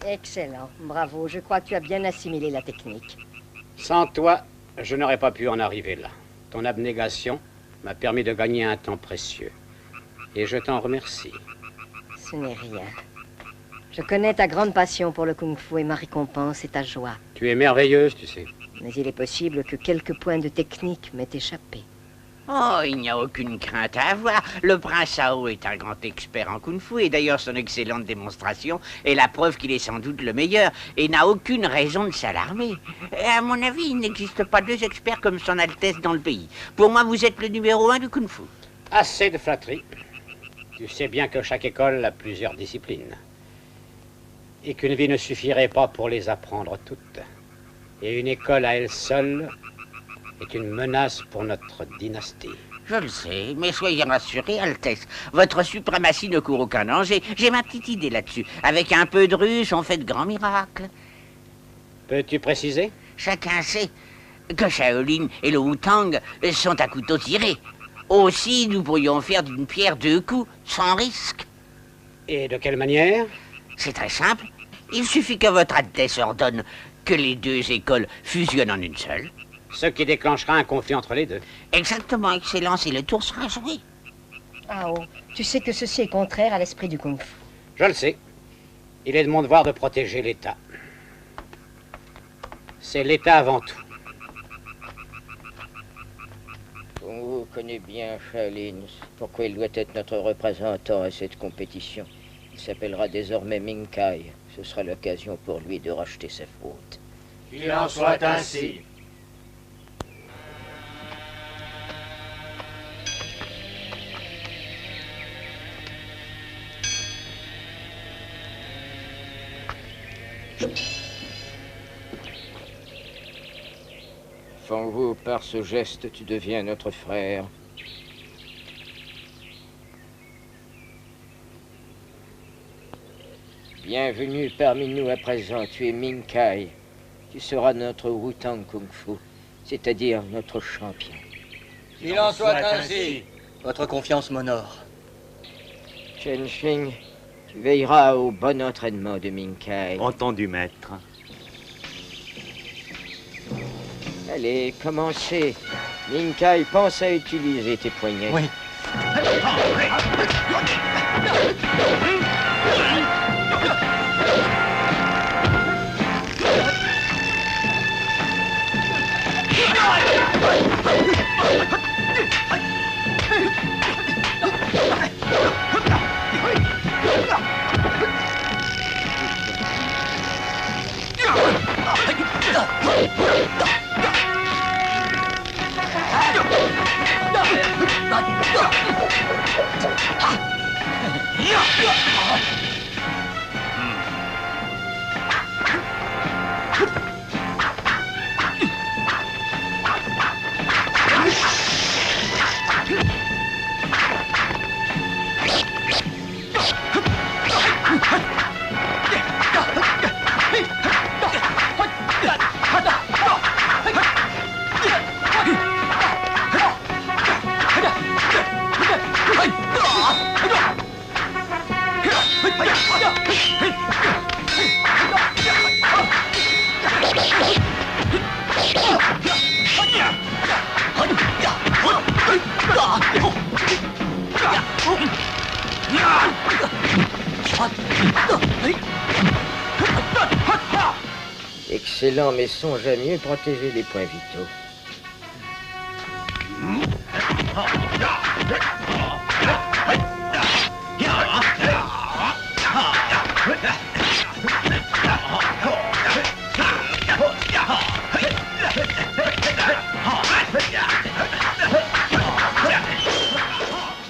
S9: Excellent, bravo. Je crois que tu as bien assimilé la technique.
S4: Sans toi, je n'aurais pas pu en arriver là. Ton abnégation m'a permis de gagner un temps précieux. Et je t'en remercie.
S9: Ce n'est rien. Je connais ta grande passion pour le kung-fu et ma récompense est ta joie.
S4: Tu es merveilleuse, tu sais.
S9: Mais il est possible que quelques points de technique m'aient échappé.
S1: Oh, il n'y a aucune crainte à avoir. Le prince Sao est un grand expert en kung-fu et d'ailleurs son excellente démonstration est la preuve qu'il est sans doute le meilleur et n'a aucune raison de s'alarmer. À mon avis, il n'existe pas deux experts comme son Altesse dans le pays. Pour moi, vous êtes le numéro 1 du kung-fu.
S4: Assez de flatterie. Tu sais bien que chaque école a plusieurs disciplines. Et qu'une vie ne suffirait pas pour les apprendre toutes. Et une école à elle seule est une menace pour notre dynastie.
S1: Je le sais, mais soyez rassurés, Altesse. Votre suprématie ne court aucun danger. J'ai ma petite idée là-dessus. Avec un peu de ruse, on fait de grands miracles.
S4: Peux-tu préciser?
S1: Chacun sait que Shaolin et le Wu-Tang sont à couteau tiré. Aussi, nous pourrions faire d'une pierre deux coups, sans risque.
S4: Et de quelle manière?
S1: C'est très simple. Il suffit que votre Altesse ordonne que les deux écoles fusionnent en une seule.
S4: Ce qui déclenchera un conflit entre les deux.
S1: Exactement, Excellence, et le tour sera joué.
S9: Ah oh, tu sais que ceci est contraire à l'esprit du kung-fu.
S4: Je le sais. Il est de mon devoir de protéger l'État. C'est l'État avant tout.
S11: On connaît bien Shaolin. Pourquoi il doit être notre représentant à cette compétition? Il s'appellera désormais Ming Kai. Ce sera l'occasion pour lui de racheter ses fautes.
S12: Qu'il en soit ainsi.
S11: Fang-Wu, par ce geste, tu deviens notre frère. Bienvenue parmi nous à présent. Tu es Ming Kai. Tu seras notre Wu-Tang Kung Fu, c'est-à-dire notre champion.
S12: Qu'il en soit ainsi.
S6: Votre confiance m'honore.
S11: Chen Xing, tu veilleras au bon entraînement de Ming Kai.
S2: Entendu, maître.
S11: Allez, commencez. Ming Kai, pense à utiliser tes poignets.
S6: Oui.
S11: excellent, mais songe à mieux protéger les points vitaux.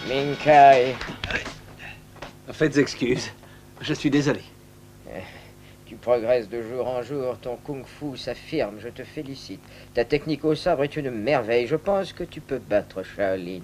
S11: Minkai.
S6: Faites excuse. Je suis désolé.
S11: Tu progresses de jour en jour. Ton kung-fu s'affirme. Je te félicite. Ta technique au sabre est une merveille. Je pense que tu peux battre Shaolin.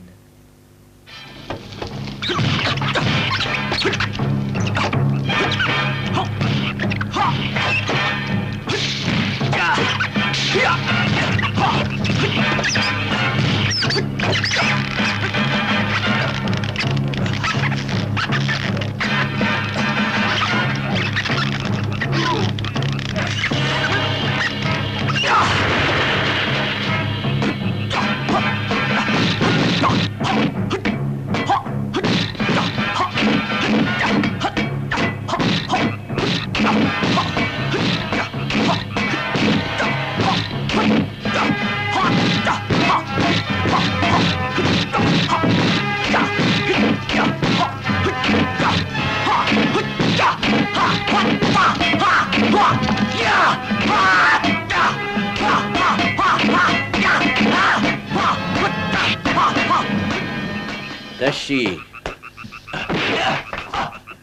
S1: Tashi.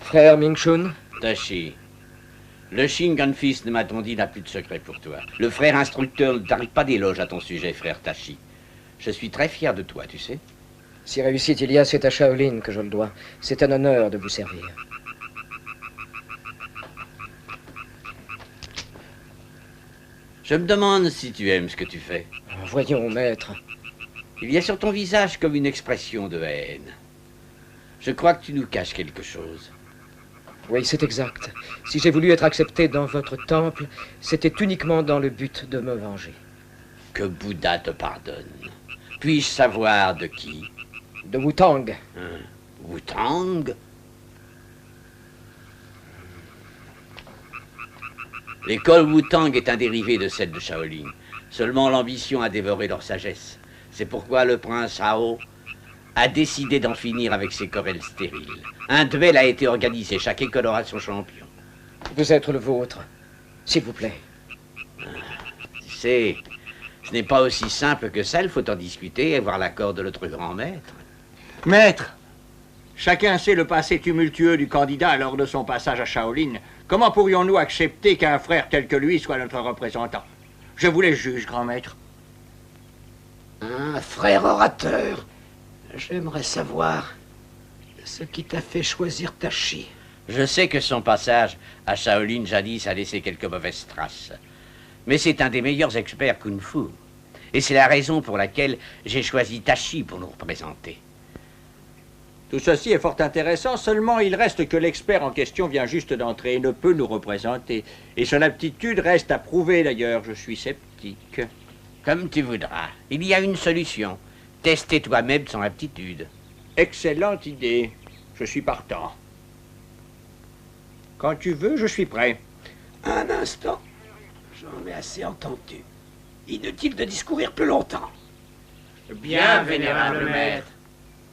S11: Frère Ming-Shun.
S1: Tashi. Le Shingon Fils de Matondi n'a plus de secret pour toi. Le frère instructeur ne t'arrive pas d'éloge à ton sujet, frère Tashi. Je suis très fier de toi, tu sais.
S11: Si réussite il y a, c'est à Shaolin que je le dois. C'est un honneur de vous servir.
S1: Je me demande si tu aimes ce que tu fais.
S11: Voyons, maître.
S1: Il y a sur ton visage comme une expression de haine. Je crois que tu nous caches quelque chose.
S11: Oui, c'est exact. Si j'ai voulu être accepté dans votre temple, c'était uniquement dans le but de me venger.
S1: Que Bouddha te pardonne. Puis-je savoir de qui?
S11: De Wu-Tang.
S1: Wu-Tang? L'école Wu-Tang est un dérivé de celle de Shaolin. Seulement l'ambition a dévoré leur sagesse. C'est pourquoi le prince Hao a décidé d'en finir avec ses querelles stériles. Un duel a été organisé, chaque école aura son champion.
S11: Vous êtes le vôtre, s'il vous plaît.
S1: Tu sais, ce n'est pas aussi simple que ça, il faut en discuter et voir l'accord de notre grand maître.
S12: Maître, chacun sait le passé tumultueux du candidat lors de son passage à Shaolin. Comment pourrions-nous accepter qu'un frère tel que lui soit notre représentant? Je vous laisse juge, grand maître.
S4: Un frère orateur. J'aimerais savoir ce qui t'a fait choisir Tashi.
S1: Je sais que son passage à Shaolin jadis a laissé quelques mauvaises traces. Mais c'est un des meilleurs experts kung-fu. Et c'est la raison pour laquelle j'ai choisi Tashi pour nous représenter.
S12: Tout ceci est fort intéressant, seulement il reste que l'expert en question vient juste d'entrer et ne peut nous représenter. Et son aptitude reste à prouver d'ailleurs, je suis sceptique.
S1: Comme tu voudras. Il y a une solution. Tester toi-même son aptitude.
S12: Excellente idée. Je suis partant. Quand tu veux, je suis prêt.
S4: Un instant. J'en ai assez entendu. Inutile de discourir plus longtemps.
S12: Bien, vénérable maître.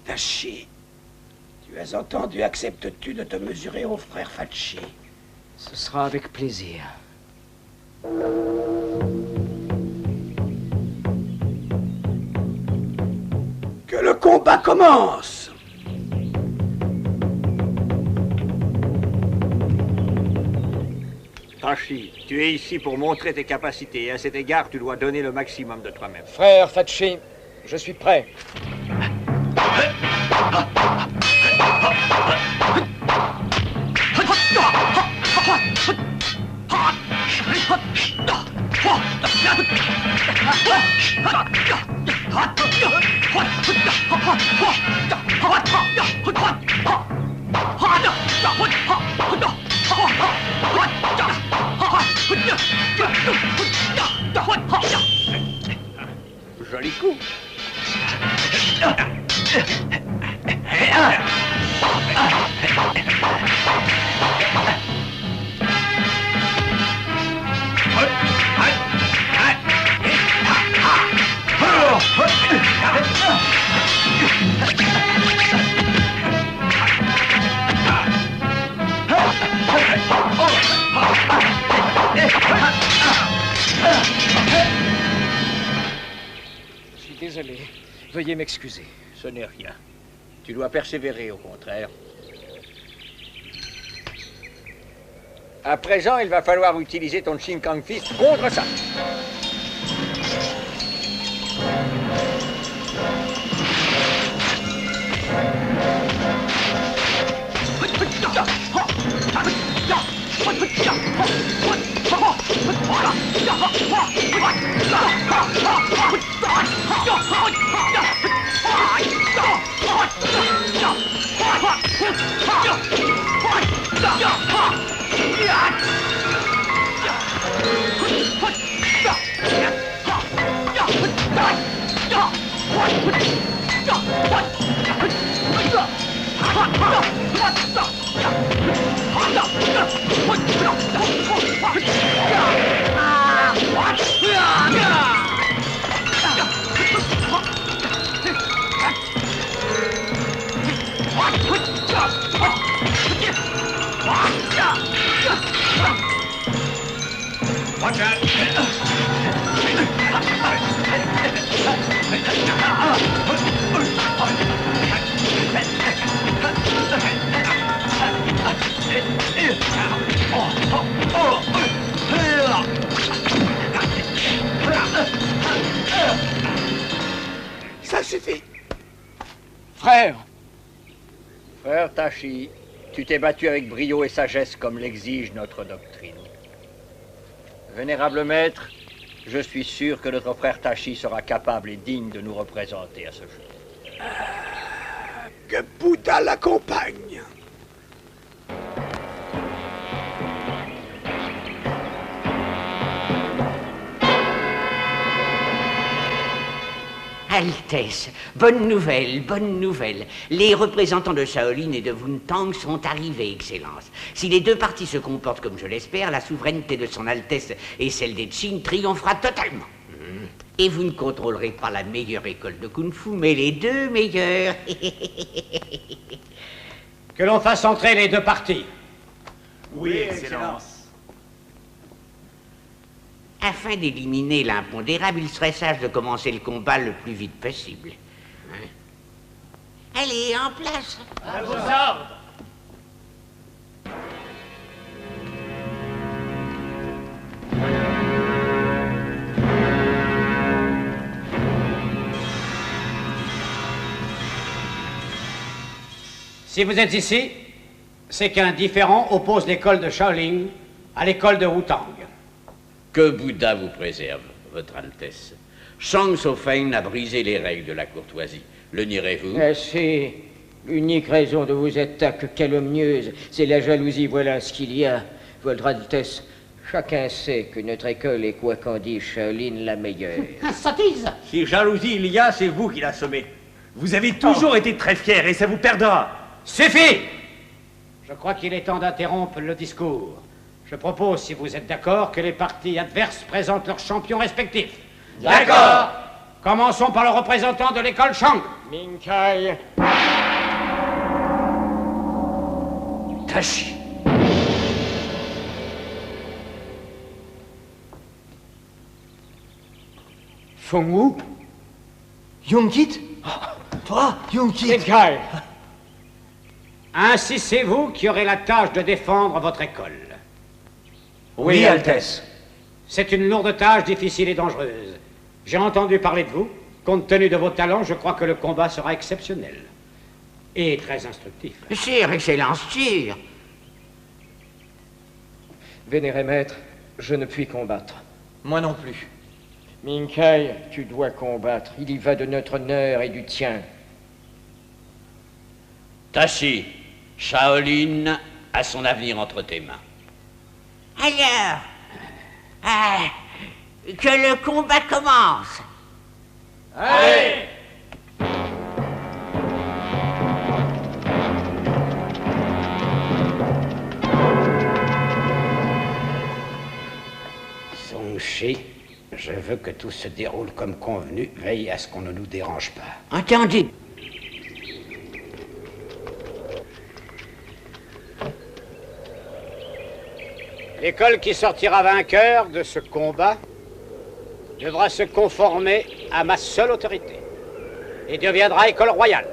S4: Tashi, tu as entendu, acceptes-tu de te mesurer au frère Fachi?
S11: Ce sera avec plaisir.
S4: Que le combat commence!
S12: Tashi, tu es ici pour montrer tes capacités et à cet égard, tu dois donner le maximum de toi-même.
S11: Frère Fachi, je suis prêt.
S12: Joli coup.
S3: Je suis désolé. Veuillez m'excuser.
S12: Ce n'est rien. Tu dois persévérer, au contraire. À présent, il va falloir utiliser ton Shinkang Fist contre ça.
S13: Watch out!
S12: Ça suffit. Frère Tashi, tu t'es battu avec brio et sagesse comme l'exige notre doctrine. Vénérable maître, je suis sûr que notre frère Tashi sera capable et digne de nous représenter à ce jeu.
S4: Que Bouddha l'accompagne.
S1: Altesse, bonne nouvelle, bonne nouvelle. Les représentants de Shaolin et de Wuntang sont arrivés, Excellence. Si les deux parties se comportent comme je l'espère, la souveraineté de son Altesse et celle des Qing triomphera totalement. Et vous ne contrôlerez pas la meilleure école de Kung-Fu, mais les deux meilleures.
S4: Que l'on fasse entrer les deux parties.
S2: Oui, Excellence.
S1: Afin d'éliminer l'impondérable, il serait sage de commencer le combat le plus vite possible. Hein? Allez, en place.
S13: À vos ordres.
S4: Si vous êtes ici, c'est qu'un différend oppose l'école de Shaolin à l'école de Wutang.
S14: Que Bouddha vous préserve, Votre Altesse. Shang Tsung a brisé les règles de la courtoisie. Le nierez-vous?
S11: C'est l'unique raison de vos attaques calomnieuses. C'est la jalousie, voilà ce qu'il y a. Votre Altesse, chacun sait que notre école est, quoi qu'en dise Shaolin, la meilleure.
S2: Sottise! Si jalousie il y a, c'est vous qui la sommez. Vous avez toujours été très fier et ça vous perdra.
S4: Suffit! Je crois qu'il est temps d'interrompre le discours. Je propose, si vous êtes d'accord, que les parties adverses présentent leurs champions respectifs.
S13: D'accord.
S4: Commençons par le représentant de l'école Shang.
S3: Minkai.
S4: Tashi.
S3: Fengwu.
S2: Yongkit? Toi, Yongkit?
S3: Minkai.
S4: Ainsi, c'est vous qui aurez la tâche de défendre votre école.
S2: Oui, Altesse.
S4: C'est une lourde tâche, difficile et dangereuse. J'ai entendu parler de vous. Compte tenu de vos talents, je crois que le combat sera exceptionnel. Et très instructif.
S1: Sûr, Excellence, sûr.
S3: Vénéré maître, je ne puis combattre.
S2: Moi non plus.
S3: Minkai, tu dois combattre. Il y va de notre honneur et du tien.
S14: Tashi, Shaolin a son avenir entre tes mains.
S1: Alors, que le combat commence.
S13: Allez!
S4: Song Shi, Je veux que tout se déroule comme convenu. Veille à ce qu'on ne nous dérange pas.
S1: Entendu.
S4: L'école qui sortira vainqueur de ce combat devra se conformer à ma seule autorité et deviendra école royale.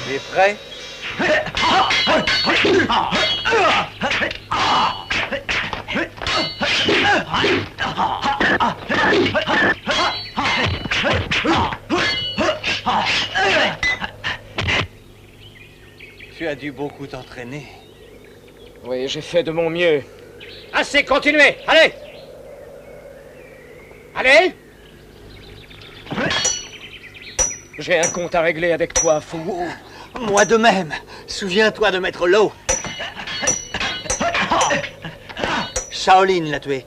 S6: Tu es prêt? Tu as dû beaucoup t'entraîner.
S3: Oui, j'ai fait de mon mieux.
S4: Assez, continuez. Allez. Allez.
S3: J'ai un compte à régler avec toi, fou.
S6: Moi de même. Souviens-toi de Maître Lo. Shaolin l'a tué.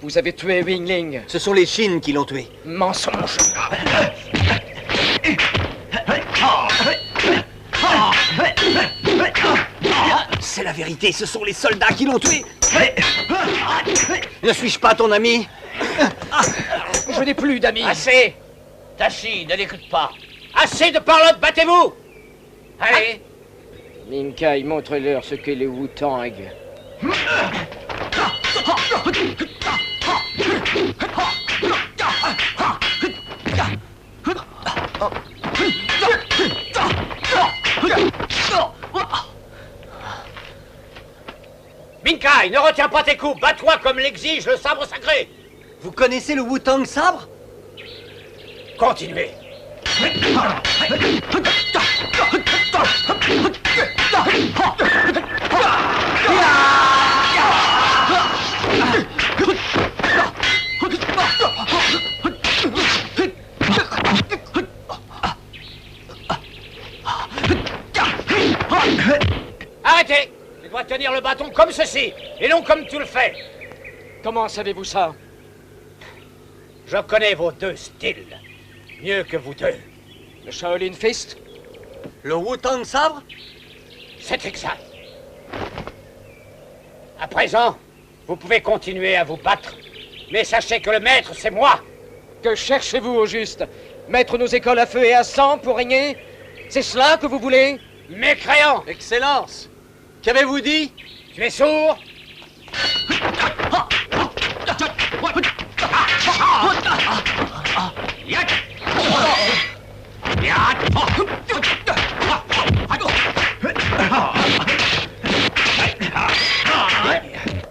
S3: Vous avez tué Wingling.
S6: Ce sont les Shin qui l'ont tué.
S3: Mensonge.
S6: C'est la vérité, ce sont les soldats qui l'ont tué. Ne suis-je pas ton ami?
S3: Je n'ai plus d'amis.
S4: Assez. Tashi, ne l'écoute pas. Assez de parlotte, battez-vous. Allez.
S11: Minkai, montre-leur ce qu'est le Wu-Tang.
S4: Minkai, ne retiens pas tes coups. Bats-toi comme l'exige le sabre sacré.
S6: Vous connaissez le Wu-Tang sabre?
S4: Continuez. Arrêtez! Tu dois tenir le bâton comme ceci, et non comme tu le fais.
S3: Comment savez-vous ça?
S4: Je connais vos deux styles. Mieux que vous deux.
S3: Le Shaolin Fist?
S6: Le Wu-Tang sabre?
S4: C'est exact. À présent, vous pouvez continuer à vous battre, mais sachez que le maître, c'est moi.
S3: Que cherchez-vous au juste? Mettre nos écoles à feu et à sang pour régner? C'est cela que vous voulez?
S4: Mécréant!
S6: Excellence! Qu'avez-vous dit?
S4: Tu es sourd?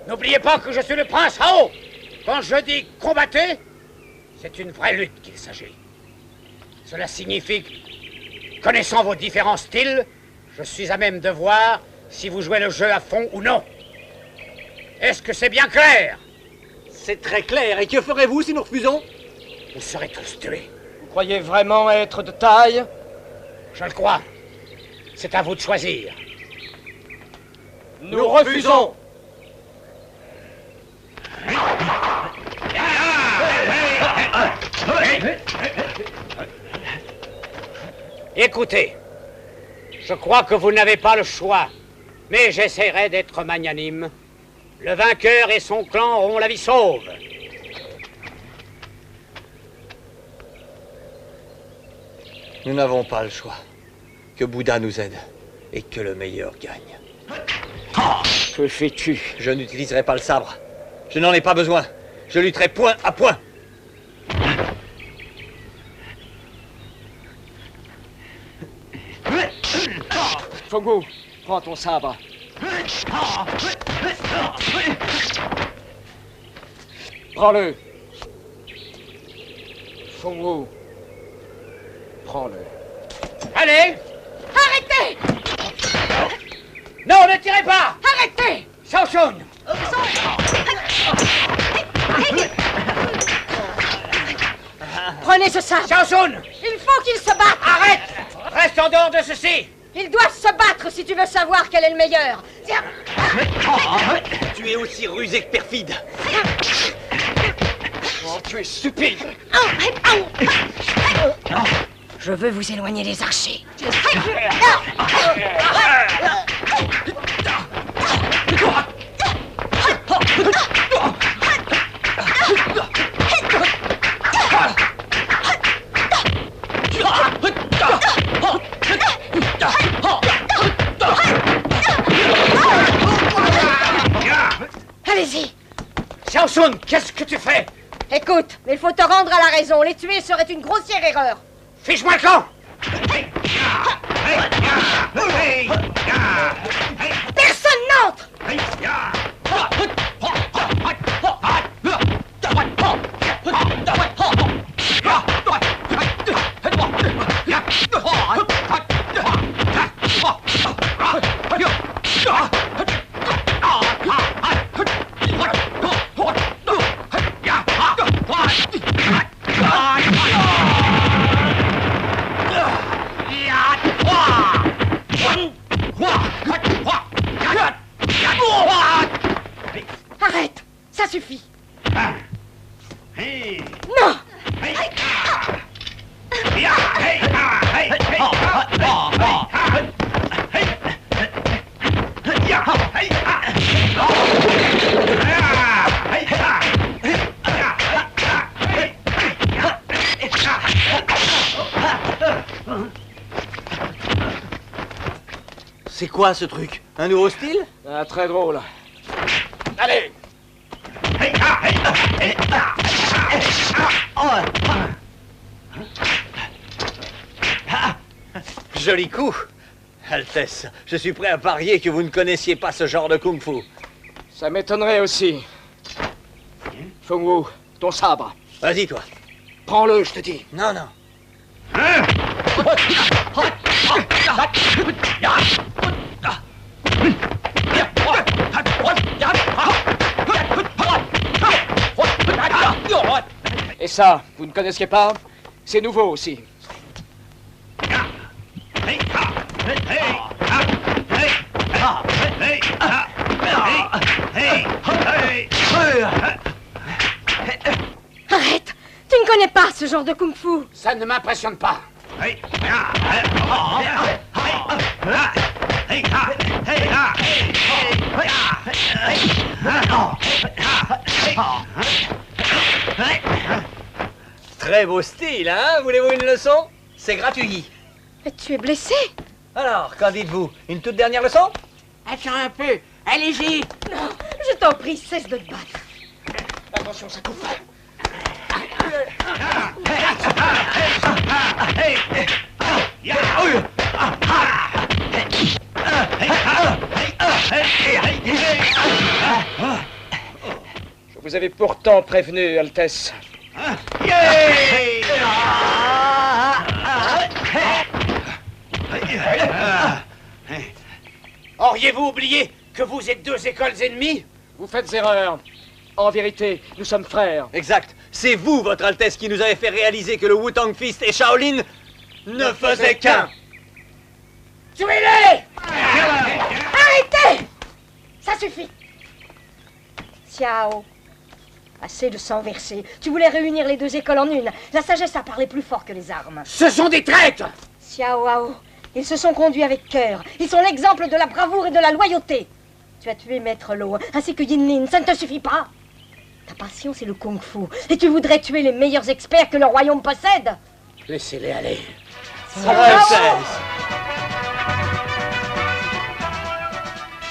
S4: N'oubliez pas que je suis le prince Hao. Quand je dis combattez, c'est une vraie lutte qu'il s'agit. Cela signifie que, connaissant vos différents styles, je suis à même de voir si vous jouez le jeu à fond ou non. Est-ce que c'est bien clair?
S6: C'est très clair. Et que ferez-vous si nous refusons?
S4: Vous serez tous tués.
S3: Vous croyez vraiment être de taille?
S4: Je le crois. C'est à vous de choisir.
S3: Nous refusons.
S4: Écoutez, je crois que vous n'avez pas le choix, mais j'essaierai d'être magnanime. Le vainqueur et son clan auront la vie sauve.
S6: Nous n'avons pas le choix. Que Bouddha nous aide et que le meilleur gagne.
S11: Que fais-tu?
S6: Je n'utiliserai pas le sabre. Je n'en ai pas besoin. Je lutterai point à point.
S3: Fogu, prends ton sabre. Prends-le. Feng-Wu. Prends-le.
S13: Allez!
S8: Arrêtez!
S13: Non, ne tirez pas!
S8: Arrêtez!
S13: Shao-Shun!
S8: Prenez ce sabre.
S13: Shao-Shun!
S8: Il faut qu'il se batte.
S13: Arrête! Reste en dehors de ceci!
S8: Ils doivent se battre si tu veux savoir quel est le meilleur. Tiens.
S6: Tu es aussi rusé que perfide.
S3: Oh, tu es stupide.
S8: Je veux vous éloigner les archers. Allez-y.
S13: Shao-Shun, qu'est-ce que tu fais?
S8: Écoute, il faut te rendre à la raison. Les tuer serait une grossière erreur.
S13: Fiche-moi le camp!
S8: Personne n'entre. Arrête, ça suffit. Non.
S6: C'est quoi ce truc? Un nouveau style?
S3: Ah, très drôle. Allez!
S6: Joli coup. Altesse, je suis prêt à parier que vous ne connaissiez pas ce genre de kung-fu.
S3: Ça m'étonnerait aussi. Feng-Wu, ton sabre.
S6: Vas-y, toi.
S3: Prends-le, je te dis.
S6: Non, non.
S3: Et ça, vous ne connaissiez pas? C'est nouveau aussi.
S8: Arrête. Tu ne connais pas ce genre de kung-fu.
S13: Ça ne m'impressionne pas.
S6: Très beau style, hein? Voulez-vous une leçon? C'est gratuit.
S8: Mais tu es blessé.
S6: Alors, qu'en dites-vous? Une toute dernière leçon?
S1: Attends un peu. Allez-y.
S8: Non, je t'en prie, cesse de te battre.
S3: Attention, ça coupe. Je vous avais pourtant prévenu, Altesse.
S13: Auriez-vous oublié que vous êtes deux écoles ennemies?
S3: Vous faites erreur. En vérité, nous sommes frères.
S6: Exact. C'est vous, votre Altesse, qui nous avez fait réaliser que le Wu-Tang Fist et Shaolin ne faisaient qu'un.
S13: Tuez-les!
S8: Arrêtez! Ça suffit. Xiao, assez de sang versé. Tu voulais réunir les deux écoles en une. La sagesse a parlé plus fort que les armes.
S13: Ce sont des traîtres!
S8: Xiao Hao, ils se sont conduits avec cœur. Ils sont l'exemple de la bravoure et de la loyauté. Tu as tué Maître Lo, ainsi que Yin Lin. Ça ne te suffit pas? Ta passion, c'est le kung-fu. Et tu voudrais tuer les meilleurs experts que le royaume possède?
S13: Laissez-les aller.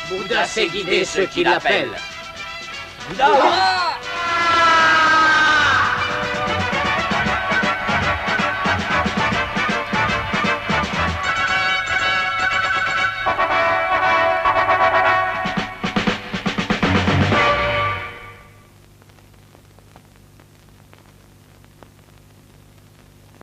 S14: Bouddha sait guider ceux qui l'appellent.
S13: Bouddha!